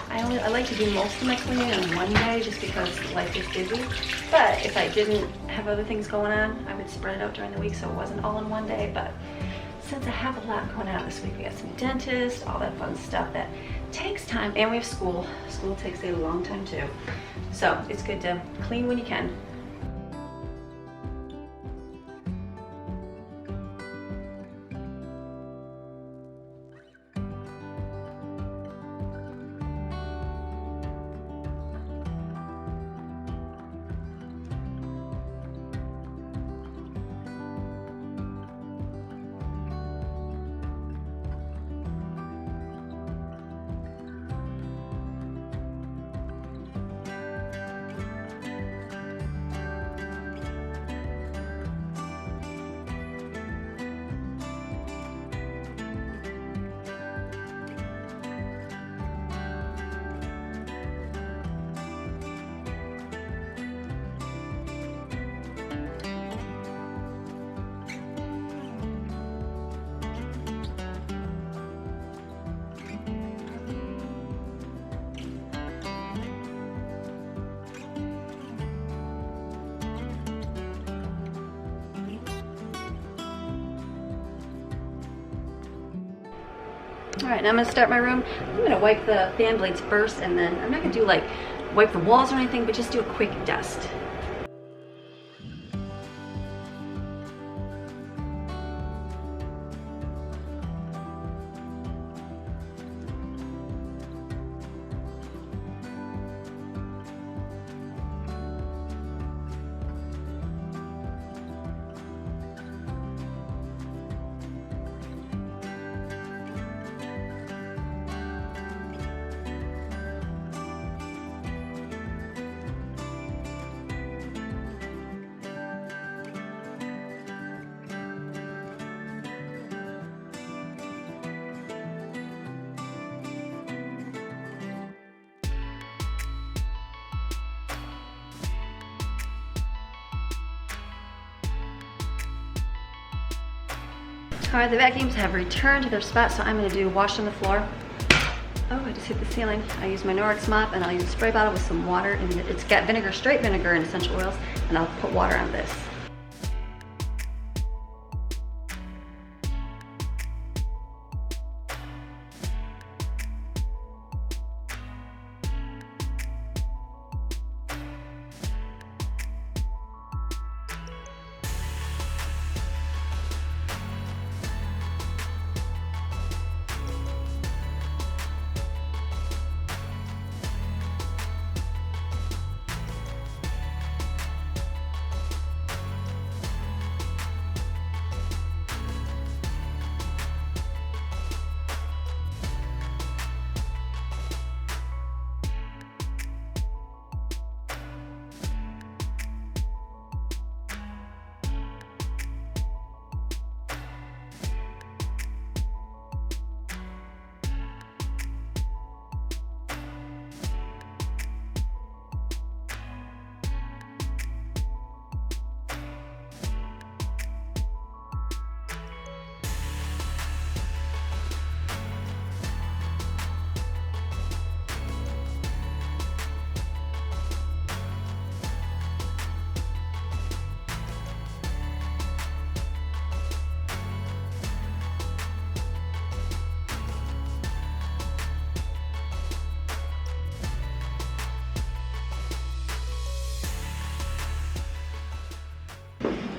I like to do most of my cleaning on one day just because life is busy. But if I didn't have other things going on, I would spread it out during the week so it wasn't all in one day. But since I have a lot going on this week, we got some dentists, all that fun stuff that takes time, and we have school. School takes a long time too. So it's good to clean when you can. All right, now I'm gonna start my room. I'm gonna wipe the fan blades first, and then I'm not gonna do like wipe the walls or anything, but just do a quick dust. All right, the vacuums have returned to their spot, so I'm gonna do wash on the floor. Oh, I just hit the ceiling. I use my Norwex mop, and I'll use a spray bottle with some water, and it's got vinegar, straight vinegar and essential oils, and I'll put water on this.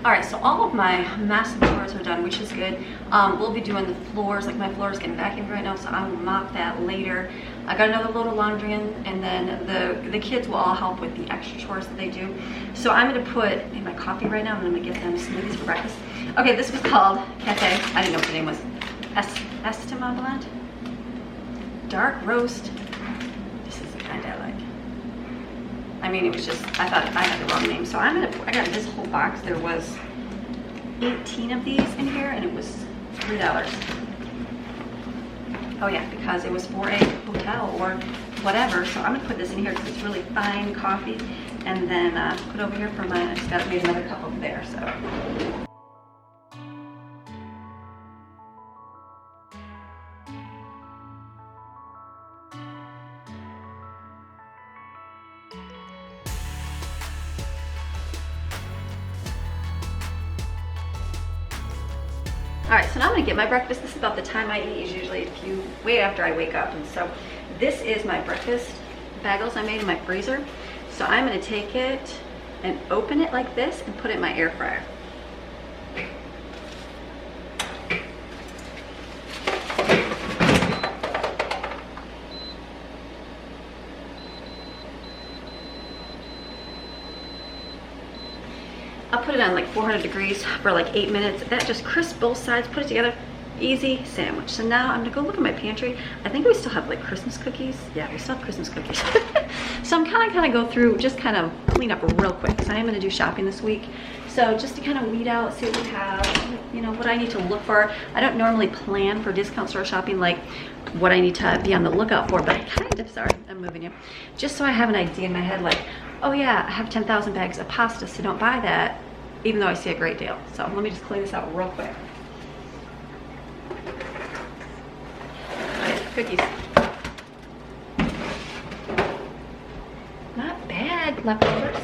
All right, so all of my massive floors are done, which is good. We'll be doing the floors, like my floor is getting vacuumed right now, so I will mop that later. I got another load of laundry in, and then the kids will all help with the extra chores that they do. So I'm gonna put in my coffee right now, and I'm gonna get them smoothies for breakfast. Okay, this was called Cafe. I didn't know what the name was. Estimablant. Dark roast kind I like. I mean, it was just, I thought I had the wrong name. So I got this whole box. There was 18 of these in here, and it was $3. Oh yeah, because it was for a hotel or whatever. So I'm gonna put this in here because it's really fine coffee, and then put over here for mine. I just got made another cup over there. So. All right, so now I'm gonna get my breakfast. This is about the time I eat, is usually way after I wake up. And so this is my breakfast bagels I made in my freezer. So I'm gonna take it and open it like this and put it in my air fryer. I'll put it on like 400 degrees for like 8 minutes. That just crisps both sides, put it together, easy sandwich. So now I'm gonna go look at my pantry. I think we still have like Christmas cookies. Yeah, we still have Christmas cookies. So I'm kind of go through, just kind of clean up real quick, because I am gonna do shopping this week. So just to kind of weed out, see what we have, you know, what I need to look for. I don't normally plan for discount store shopping, like what I need to be on the lookout for, but I kind of, sorry, I'm moving you. Just so I have an idea in my head, like, oh yeah, I have 10,000 bags of pasta, so don't buy that, even though I see a great deal. So let me just clean this out real quick. Okay, cookies. Not bad, leftovers.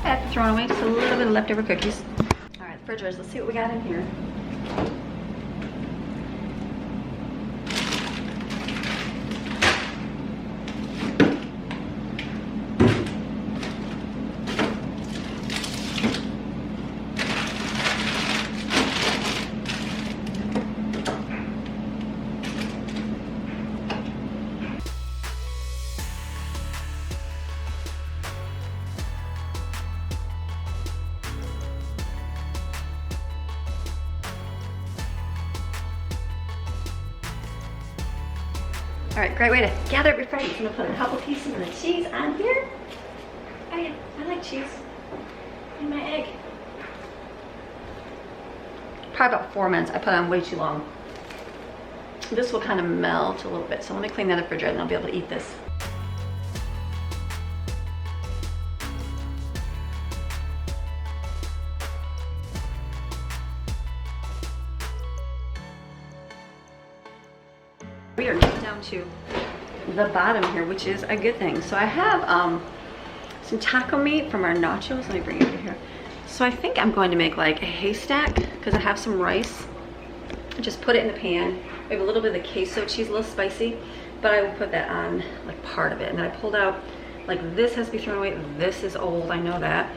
Bad for throwing away, just a little bit of leftover cookies. All right, the refrigerators, let's see what we got in here. All right, great way to gather it before. I'm gonna put a couple pieces of the cheese on here. Oh yeah, I like cheese in my egg. Probably about 4 minutes. I put it on way too long. This will kind of melt a little bit, so let me clean that refrigerator and I'll be able to eat this. We are down to the bottom here, which is a good thing. So I have some taco meat from our nachos. Let me bring it over here. So I think I'm going to make like a haystack, because I have some rice. Just put it in the pan. We have a little bit of the queso cheese, a little spicy, but I will put that on like part of it. And then I pulled out, like, this has to be thrown away. This is old, I know that.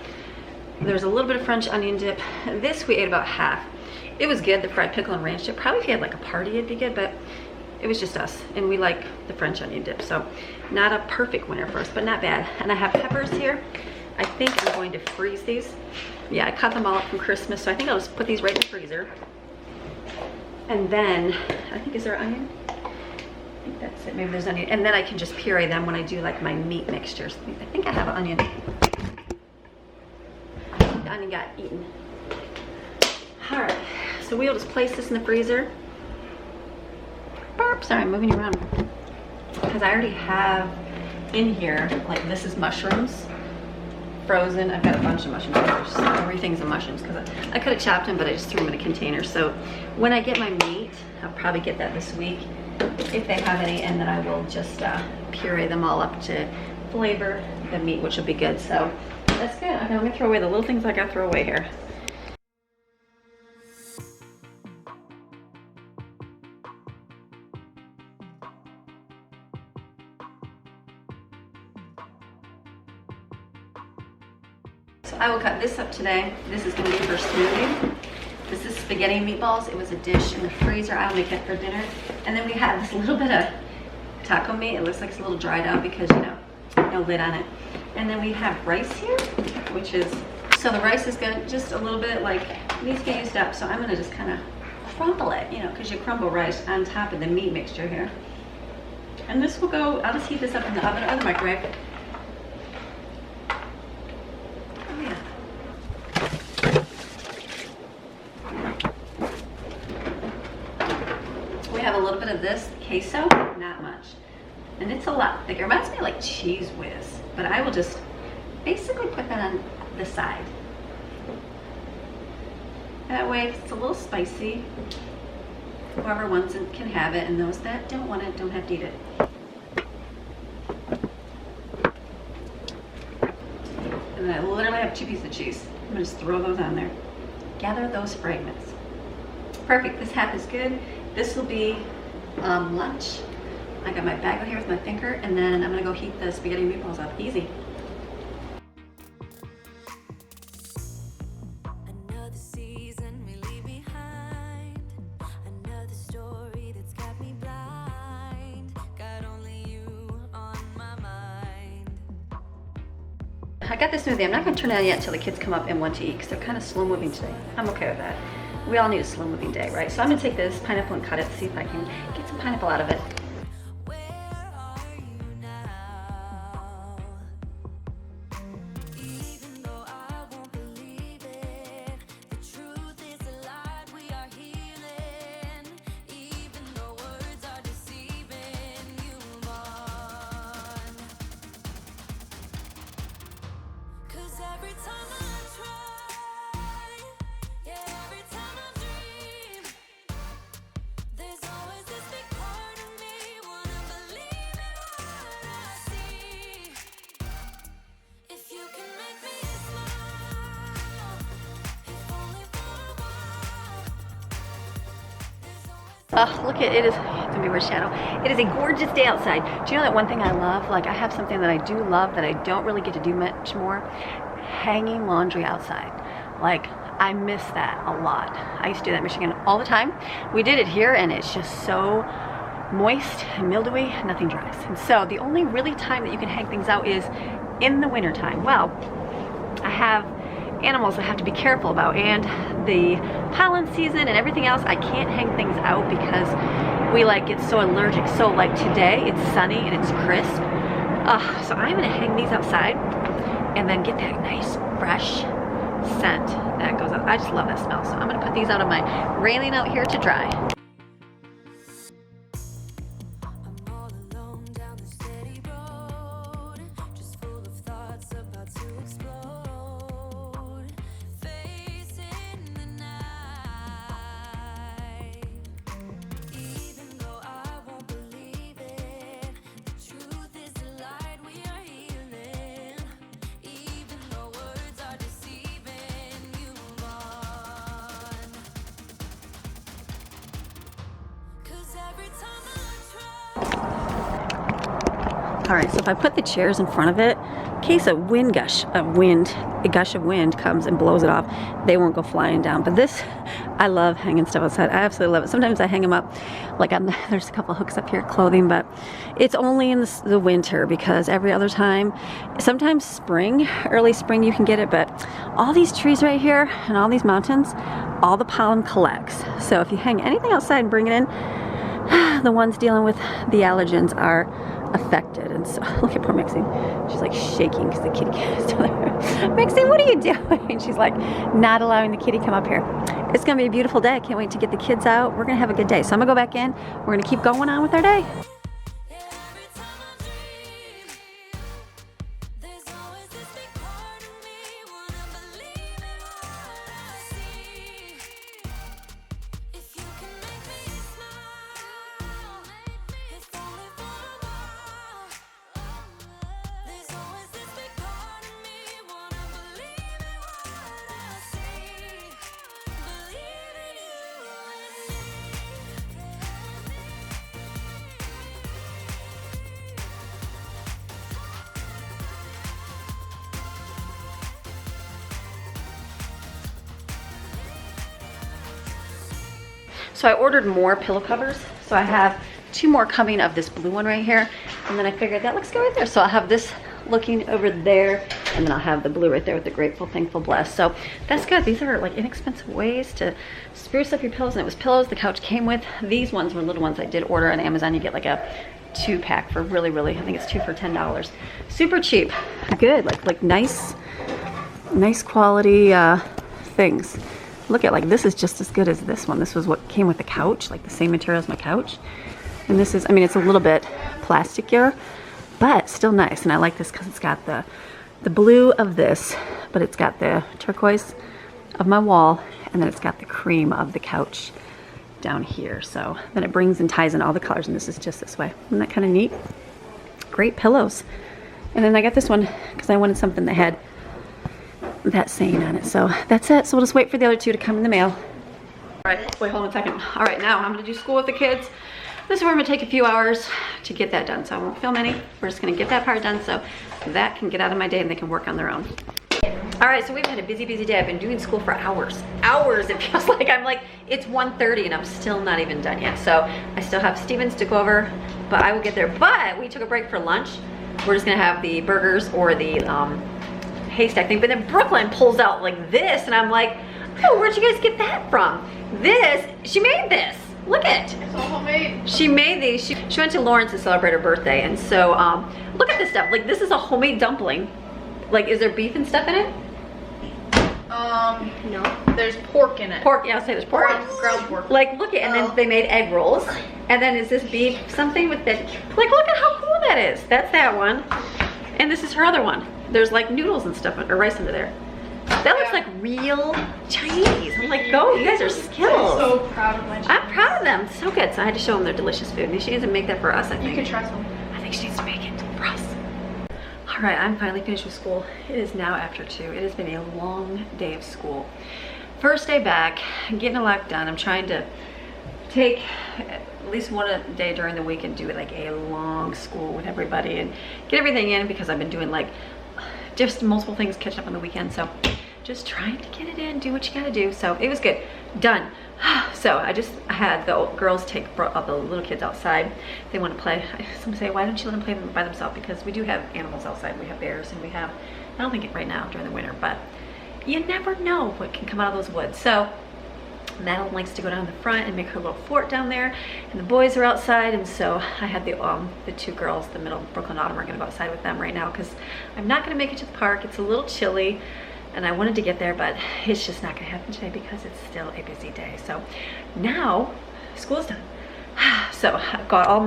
There's a little bit of French onion dip. This we ate about half. It was good, the fried pickle and ranch dip. Probably if you had like a party, it'd be good, but it was just us, and we like the French onion dip. So not a perfect winner for us, but not bad. And I have peppers here. I think I'm going to freeze these. Yeah, I cut them all up from Christmas, so I think I'll just put these right in the freezer. And then, I think, is there onion? I think that's it, maybe there's onion. And then I can just puree them when I do like my meat mixtures. I think I have an onion. The onion got eaten. All right, so we'll just place this in the freezer. Burp, sorry, I'm moving you around. Because I already have in here, like, this is mushrooms, frozen. I've got a bunch of mushrooms. Everything's in mushrooms, because I could have chopped them, but I just threw them in a container. So when I get my meat, I'll probably get that this week, if they have any, and then I will just puree them all up to flavor the meat, which will be good. So that's good. Okay, let me throw away the little things I got to throw away here. So I will cut this up today. This is going to be for smoothie. This is spaghetti and meatballs. It was a dish in the freezer. I'll make it for dinner. And then we have this little bit of taco meat. It looks like it's a little dried out because, you know, no lid on it. And then we have rice here, which is, so the rice is gonna just a little bit like, needs to get used up. So I'm gonna just kind of crumble it, you know, because you crumble rice on top of the meat mixture here. And this will go, I'll just heat this up in the oven or the microwave. Oh yeah. We have a little bit of this queso, not much. And it's a lot thicker. It reminds me of like Cheese Whiz, but I will just basically put that on the side. That way it's a little spicy. Whoever wants it can have it, and those that don't want it don't have to eat it. And then I literally have 2 pieces of cheese. I'm gonna just throw those on there. Gather those fragments. Perfect, this half is good. This will be lunch. I got my bagel here with my finger, and then I'm gonna go heat the spaghetti meatballs up. Easy. I got this smoothie. I'm not gonna turn it on yet until the kids come up and want to eat because they're kind of slow moving today. I'm okay with that. We all need a slow moving day, right? So I'm gonna take this pineapple and cut it, see if I can get some pineapple out of it. Oh, look at it, is it's a viewer's channel. It is a gorgeous day outside. Do you know that one thing I love? Like, I have something that I do love that I don't really get to do much more. Hanging laundry outside. Like, I miss that a lot. I used to do that in Michigan all the time. We did it here and it's just so moist and mildewy, nothing dries. And so the only really time that you can hang things out is in the winter time. Well, I have animals I have to be careful about, and the pollen season and everything else, I can't hang things out because we like get so allergic. So like today it's sunny and it's crisp, so I'm gonna hang these outside and then get that nice fresh scent that goes out. I just love that smell. So I'm gonna put these out on my railing out here to dry. All right, so if I put the chairs in front of it, in case a gush of wind comes and blows it off, they won't go flying down. But this, I love hanging stuff outside. I absolutely love it. Sometimes I hang them up, like there's a couple hooks up here, clothing, but it's only in the winter because every other time, sometimes spring, early spring you can get it, but all these trees right here and all these mountains, all the pollen collects. So if you hang anything outside and bring it in, the ones dealing with the allergens are affected. And so look at poor Maxine, she's like shaking because the kitty cat is still there. Maxine, what are you doing? She's like not allowing the kitty come up here. It's gonna be a beautiful day. I can't wait to get the kids out. We're gonna have a good day. So I'm gonna go back in, we're gonna keep going on with our day. So I ordered more pillow covers. So I have 2 more coming of this blue one right here. And then I figured that looks good right there. So I'll have this looking over there, and then I'll have the blue right there with the grateful, thankful, blessed. So that's good. These are like inexpensive ways to spruce up your pillows. And it was pillows the couch came with. These ones were little ones I did order on Amazon. You get like a 2-pack for really, I think it's 2 for $10. Super cheap. Good, like nice quality things. Look at, like, this is just as good as this one. This was what came with the couch, like the same material as my couch. And this is, I mean, it's a little bit plasticier, but still nice. And I like this because it's got the blue of this, but it's got the turquoise of my wall, and then it's got the cream of the couch down here. So then it brings and ties in all the colors, and this is just this way. Isn't that kind of neat? Great pillows. And then I got this one because I wanted something that had that saying on it. So that's it. So we'll just wait for the other 2 to come in the mail. All right, wait, hold on a second. All right, now I'm gonna do school with the kids. This is where I'm gonna take a few hours to get that done. So I won't film any. We're just gonna get that part done so that can get out of my day and they can work on their own. All right, so we've had a busy day. I've been doing school for hours. It feels like I'm like, it's 1:30 and I'm still not even done yet. So I still have Stevens to go over, but I will get there. But we took a break for lunch. We're just gonna have the burgers or the haystack thing. But then Brooklyn pulls out like this and I'm like, oh, where'd you guys get that from? She made this. Look at it. It's all homemade. She made these. She went to Lawrence to celebrate her birthday. And so look at this stuff. Like, this is a homemade dumpling. Like, is there beef and stuff in it? No. There's pork in it. Pork, yeah, I'll say there's pork. Ground pork. Like, look at, and then they made egg rolls. And then is this beef something with that? Like, look at how cool that is. That's that one. And this is her other one. There's like noodles and stuff, or rice under there. That looks like real Chinese. I'm like, go, you guys are skilled. I'm so proud of my Chinese. I'm proud of them. So good. So I had to show them their delicious food. And she needs to make that for us, I think. You can try some. I think she needs to make it for us. All right, I'm finally finished with school. It is now after 2. It has been a long day of school. First day back, getting a lot done. I'm trying to take at least one a day during the week and do like a long school with everybody and get everything in, because I've been doing like just multiple things, catching up on the weekend. So just trying to get it in, do what you gotta do. So it was good, done. So I had the girls take the little kids outside. They want to play. Some say, why don't you let them play by themselves? Because we do have animals outside. We have bears, and we have, I don't think it right now during the winter, but you never know what can come out of those woods. So Madeline likes to go down the front and make her little fort down there, and the boys are outside. And so I had the 2 girls, the middle, Brooklyn and Autumn, are gonna go outside with them right now because I'm not gonna make it to the park. It's a little chilly and I wanted to get there, but it's just not gonna happen today because it's still a busy day. So now school's done. So I've got all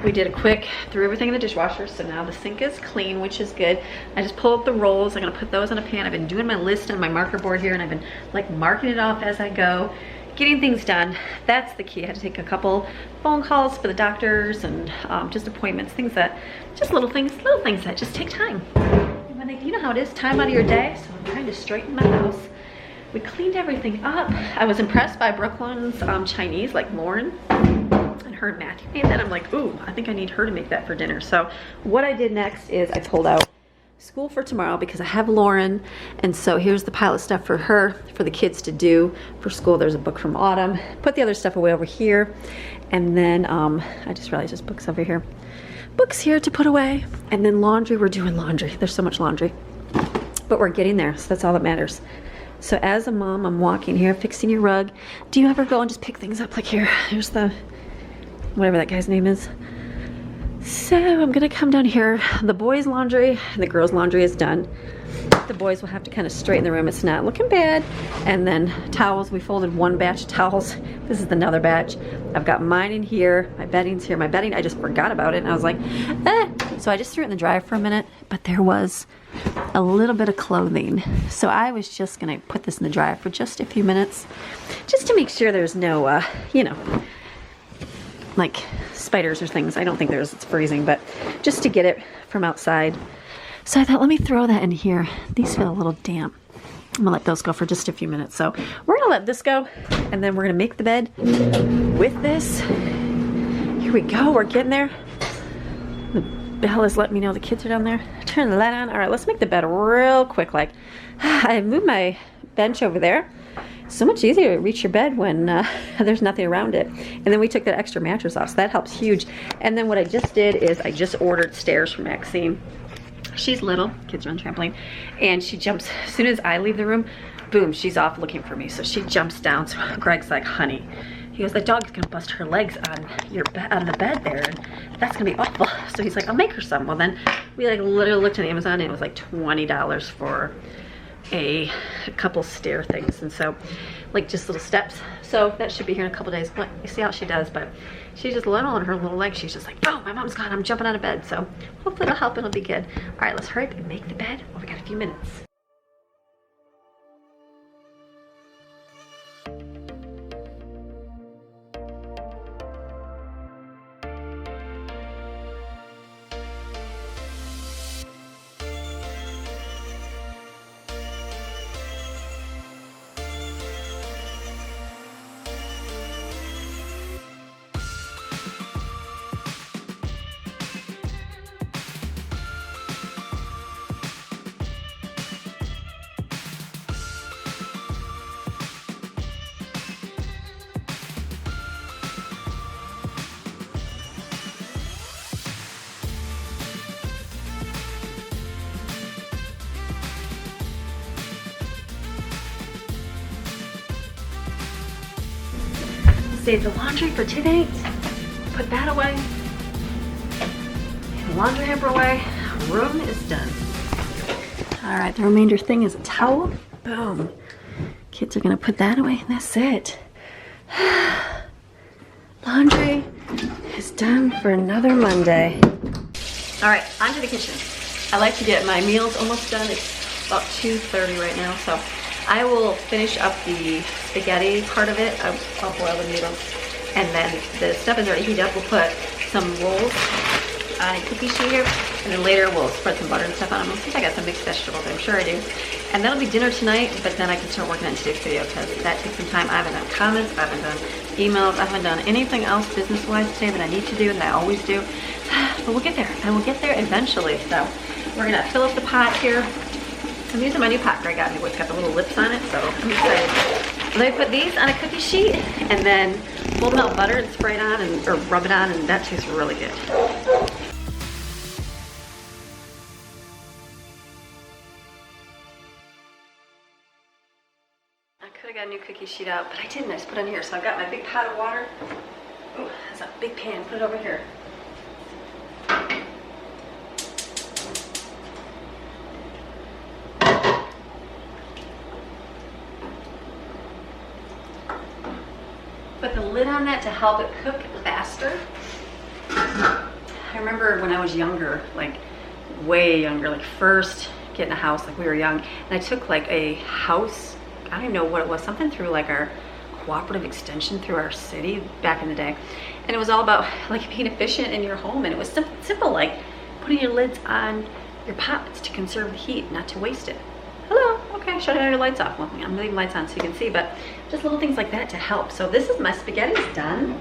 we did a quick, threw everything in the dishwasher, so now the sink is clean, which is good. I just pulled up the rolls. I'm gonna put those in a pan. I've been doing my list on my marker board here, and I've been like marking it off as I go, getting things done. That's the key. I had to take a couple phone calls for the doctors and just appointments, things that, just little things that just take time. And when you know how it is, time out of your day, so I'm trying to straighten my house. We cleaned everything up. I was impressed by Brooklyn's Chinese, like Lauren. Her and Matthew made that. I'm like, ooh, I think I need her to make that for dinner. So what I did next is I pulled out school for tomorrow because I have Lauren, and so here's the pile of stuff for her, for the kids to do for school. There's a book from Autumn. Put the other stuff away over here, and then I just realized there's books over here. Books here to put away, and then laundry. We're doing laundry. There's so much laundry, but we're getting there, so that's all that matters. So as a mom, I'm walking here, fixing your rug. Do you ever go and just pick things up? Like here, here's the whatever that guy's name is. So I'm gonna come down here. The boys' laundry and the girls' laundry is done. The boys will have to kind of straighten the room. It's not looking bad. And then towels, we folded 1 batch of towels. This is another batch. I've got mine in here. My bedding's here. My bedding, I just forgot about it, and I was like, eh. So I just threw it in the dryer for a minute, but there was a little bit of clothing. So I was just gonna put this in the dryer for just a few minutes, just to make sure there's no, you know, like spiders or things. I don't think there's, it's freezing, but just to get it from outside. So I thought, let me throw that in here. These feel a little damp. I'm gonna let those go for just a few minutes. So we're gonna let this go, and then we're gonna make the bed with this. Here we go, we're getting there. The bell is letting me know the kids are down there. Turn the light on. All right, let's make the bed real quick. Like, I moved my bench over there so much easier to reach your bed when there's nothing around it. And then we took that extra mattress off, so that helps huge. And then what I just did is I just ordered stairs for Maxine. She's little, kids are on trampoline, and she jumps, as soon as I leave the room, boom, she's off looking for me. So she jumps down, so Greg's like, honey, he goes, the dog's gonna bust her legs on on the bed there, and that's gonna be awful. So he's like, I'll make her some. Well then, we like literally looked on Amazon, and it was like $20 for a couple stair things, and so like just little steps. So that should be here in a couple days. But you see how she does, but she's just little on her little legs. She's just like, oh, my mom's gone, I'm jumping out of bed. So hopefully it'll help and it'll be good. All right, let's hurry up and make the bed. Well, we got a few minutes. Save the laundry for today. Put that away. The laundry hamper away. Room is done. All right, the remainder thing is a towel. Boom. Kids are gonna put that away, and that's it. Laundry is done for another Monday. All right, onto the kitchen. I like to get my meals almost done. It's about 2:30 right now, so I will finish up the spaghetti part of it. I'll boil the noodles. And then the stuff is already heated up. We'll put some rolls on a cookie sheet here. And then later we'll spread some butter and stuff on them. I think I got some mixed vegetables, I'm sure I do. And that'll be dinner tonight, but then I can start working on today's video because that takes some time. I haven't done comments, I haven't done emails, I haven't done anything else business-wise today that I need to do and that I always do. But we'll get there, and we'll get there eventually. So we're gonna fill up the pot here. I'm using my new pot Greg got me, which got the little lips on it, so I'm excited. Let me put these on a cookie sheet and then we'll melt butter and spray it on or rub it on, and that tastes really good. I could have got a new cookie sheet out, but I didn't. I just put it in here. So I've got my big pot of water. Oh, that's a big pan. Put it over here. Put the lid on that to help it cook faster. I remember when I was younger, like way younger, like first getting a house, like we were young, and I took like a house, I don't even know what it was, something through like our cooperative extension through our city back in the day. And it was all about like being efficient in your home, and it was simple, like putting your lids on your pots to conserve the heat, not to waste it. Hello, okay, shut all your lights off. Well, I'm leaving lights on so you can see, but just little things like that to help. So this is my spaghetti's done.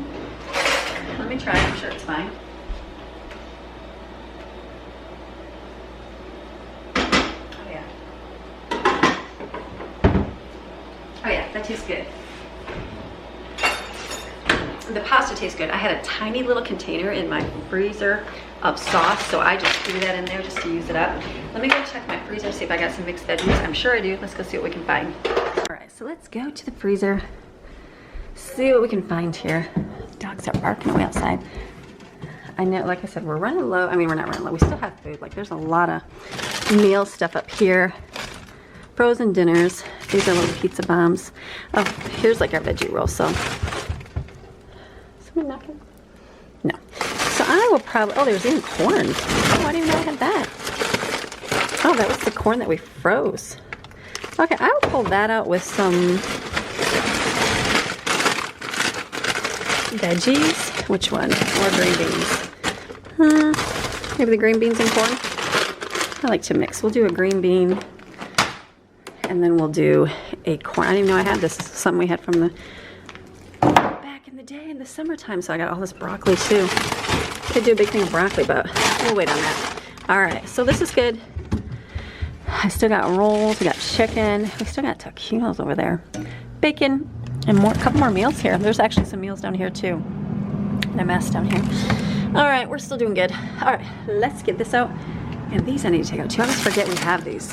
Let me try, I'm sure it's fine. Oh yeah. Oh yeah, that tastes good. The pasta tastes good. I had a tiny little container in my freezer of sauce, so I just threw that in there just to use it up. Let me go check my freezer, see if I got some mixed veggies. I'm sure I do. Let's go see what we can find. All right, so let's go to the freezer, see what we can find here. Dogs are barking away outside. I know, like I said, we're running low. I mean, we're not running low. We still have food. Like, there's a lot of meal stuff up here. Frozen dinners. These are little pizza bombs. Oh, here's like our veggie roll, so. Someone knocking? No. So I will probably, oh, there's even corn. Oh, I didn't even know I had that. Oh, that was the corn that we froze. Okay, I will pull that out with some veggies. Which one? Or green beans? Maybe the green beans and corn. I like to mix. We'll do a green bean, and then we'll do a corn. I didn't even know I had this. This is something we had from the back in the day in the summertime. So I got all this broccoli too. Could do a big thing of broccoli, but we'll wait on that. All right, so this is good. I still got rolls. We got chicken. We still got taquitos over there. bacon, and a couple more meals here. There's actually some meals down here too. And a mess down here. All right, we're still doing good. All right, let's get this out. And these I need to take out too. I always forget we have these.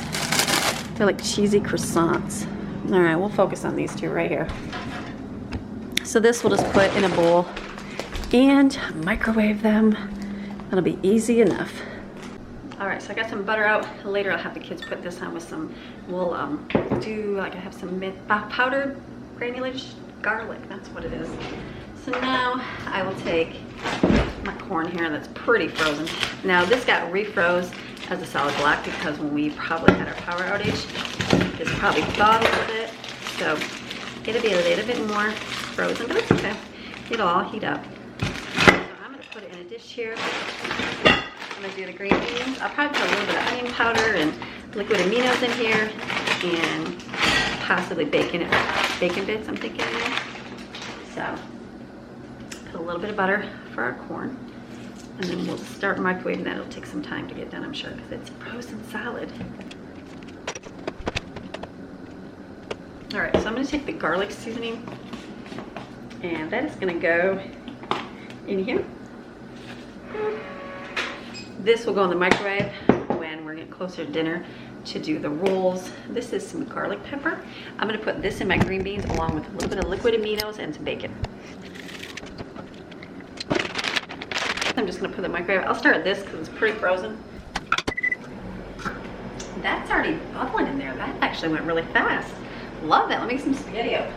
They're like cheesy croissants. All right, we'll focus on these two right here. So this we'll just put in a bowl and microwave them. That'll be easy enough. All right, so I got some butter out. Later I'll have the kids put this on with some, we'll do, like I have some powdered granulated garlic, that's what it is. So now I will take my corn here that's pretty frozen. Now this got refroze as a solid block because when we probably had our power outage, it's probably thawed a little bit. So it'll be a little bit more frozen, but it's okay. It'll all heat up. So I'm gonna put it in a dish here. I'm gonna do the green beans. I'll probably put a little bit of onion powder and liquid aminos in here and possibly bacon bits I'm thinking in there. So put a little bit of butter for our corn. And then we'll start microwaving that. It'll take some time to get done, I'm sure, because it's frozen solid. All right, so I'm gonna take the garlic seasoning and that is gonna go in here. This will go in the microwave when we're getting closer to dinner to do the rolls. This is some garlic pepper. I'm gonna put this in my green beans along with a little bit of liquid aminos and some bacon. I'm just gonna put it in the microwave. I'll start this because it's pretty frozen. That's already bubbling in there. That actually went really fast. Love that. Let me get some SpaghettiO.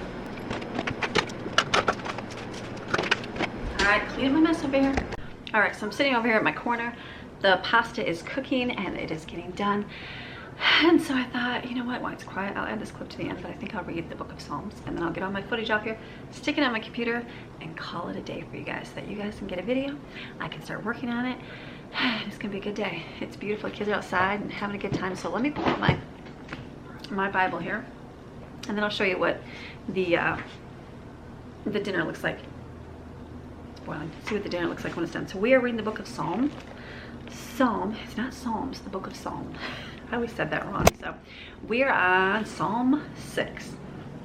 All right, clean up my mess over here. All right, so I'm sitting over here at my corner. The pasta is cooking and it is getting done. And so I thought, you know what, while it's quiet, I'll add this clip to the end, but I think I'll read the book of Psalms and then I'll get all my footage off here, stick it on my computer and call it a day for you guys, so that you guys can get a video. I can start working on it. It's gonna be a good day. It's beautiful. Kids are outside and having a good time. So let me pull up my Bible here and then I'll show you what the dinner looks like. It's boiling. See what the dinner looks like when it's done. So we are reading the book of Psalm. It's not Psalms, the book of Psalm. I always said that wrong. So we are on Psalm 6.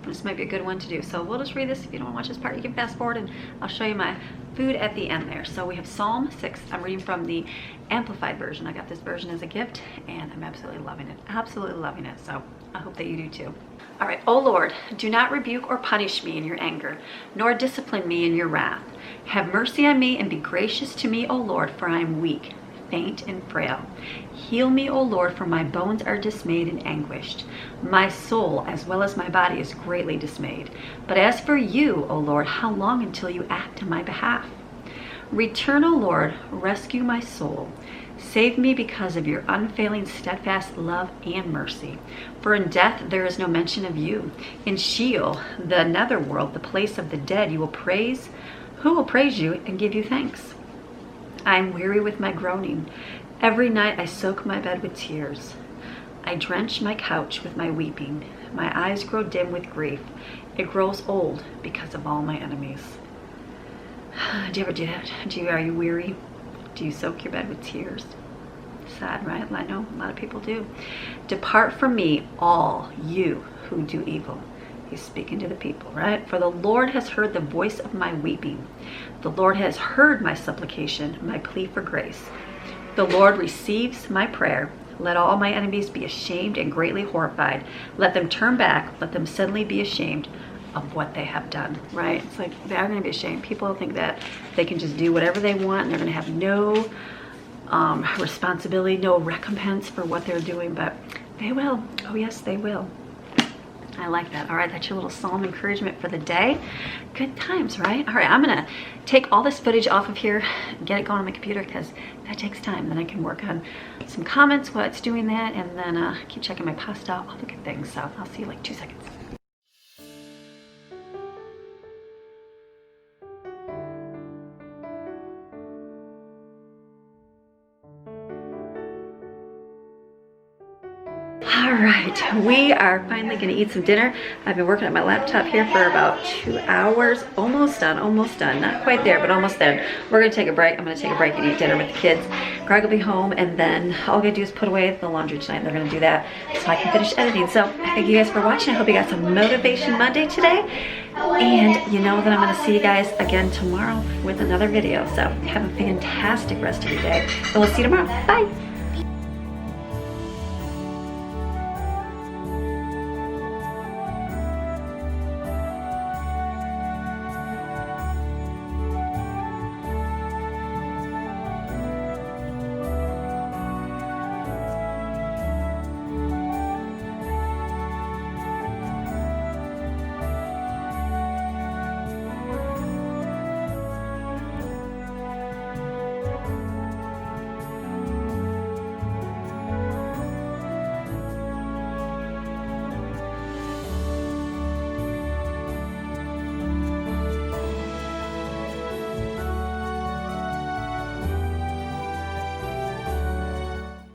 This might be a good one to do. So we'll just read this. If you don't want to watch this part, you can fast forward and I'll show you my food at the end there. So we have Psalm 6. I'm reading from the Amplified version. I got this version as a gift and I'm absolutely loving it. Absolutely loving it. So I hope that you do too. All right. O Lord, do not rebuke or punish me in your anger, nor discipline me in your wrath. Have mercy on me and be gracious to me, O Lord, for I am weak, faint and frail. Heal me, O Lord, for my bones are dismayed and anguished. My soul, as well as my body, is greatly dismayed. But as for you, O Lord, how long until you act on my behalf? Return, O Lord, rescue my soul. Save me because of your unfailing, steadfast love and mercy. For in death there is no mention of you. In Sheol, the netherworld, the place of the dead, you will praise. Who will praise you and give you thanks? I am weary with my groaning. Every night I soak my bed with tears. I drench my couch with my weeping. My eyes grow dim with grief. It grows old because of all my enemies. Do you ever do that? Are you weary? Do you soak your bed with tears? Sad, right? I know a lot of people do. Depart from me, all you who do evil. He's speaking to the people, right? For the Lord has heard the voice of my weeping. The Lord has heard my supplication, my plea for grace. The Lord receives my prayer. Let all my enemies be ashamed and greatly horrified. Let them turn back. Let them suddenly be ashamed of what they have done, right? It's like they are going to be ashamed. People think that they can just do whatever they want and they're going to have no responsibility, no recompense for what they're doing, but they will. Oh yes, they will. I like that. All right, that's your little psalm encouragement for the day. Good times, right? All right, I'm gonna take all this footage off of here, get it going on my computer because that takes time. Then I can work on some comments while it's doing that, and then keep checking my pasta, all the good things. So I'll see you in like 2 seconds. All right, we are finally gonna eat some dinner. I've been working at my laptop here for about 2 hours. Almost done, not quite there, but almost there. We're gonna take a break. I'm gonna take a break and eat dinner with the kids. Greg will be home, and then all I'm gonna do is put away the laundry tonight. They're gonna do that so I can finish editing. So thank you guys for watching. I hope you got some Motivation Monday today. And you know that I'm gonna see you guys again tomorrow with another video. So have a fantastic rest of your day. And we'll see you tomorrow. Bye.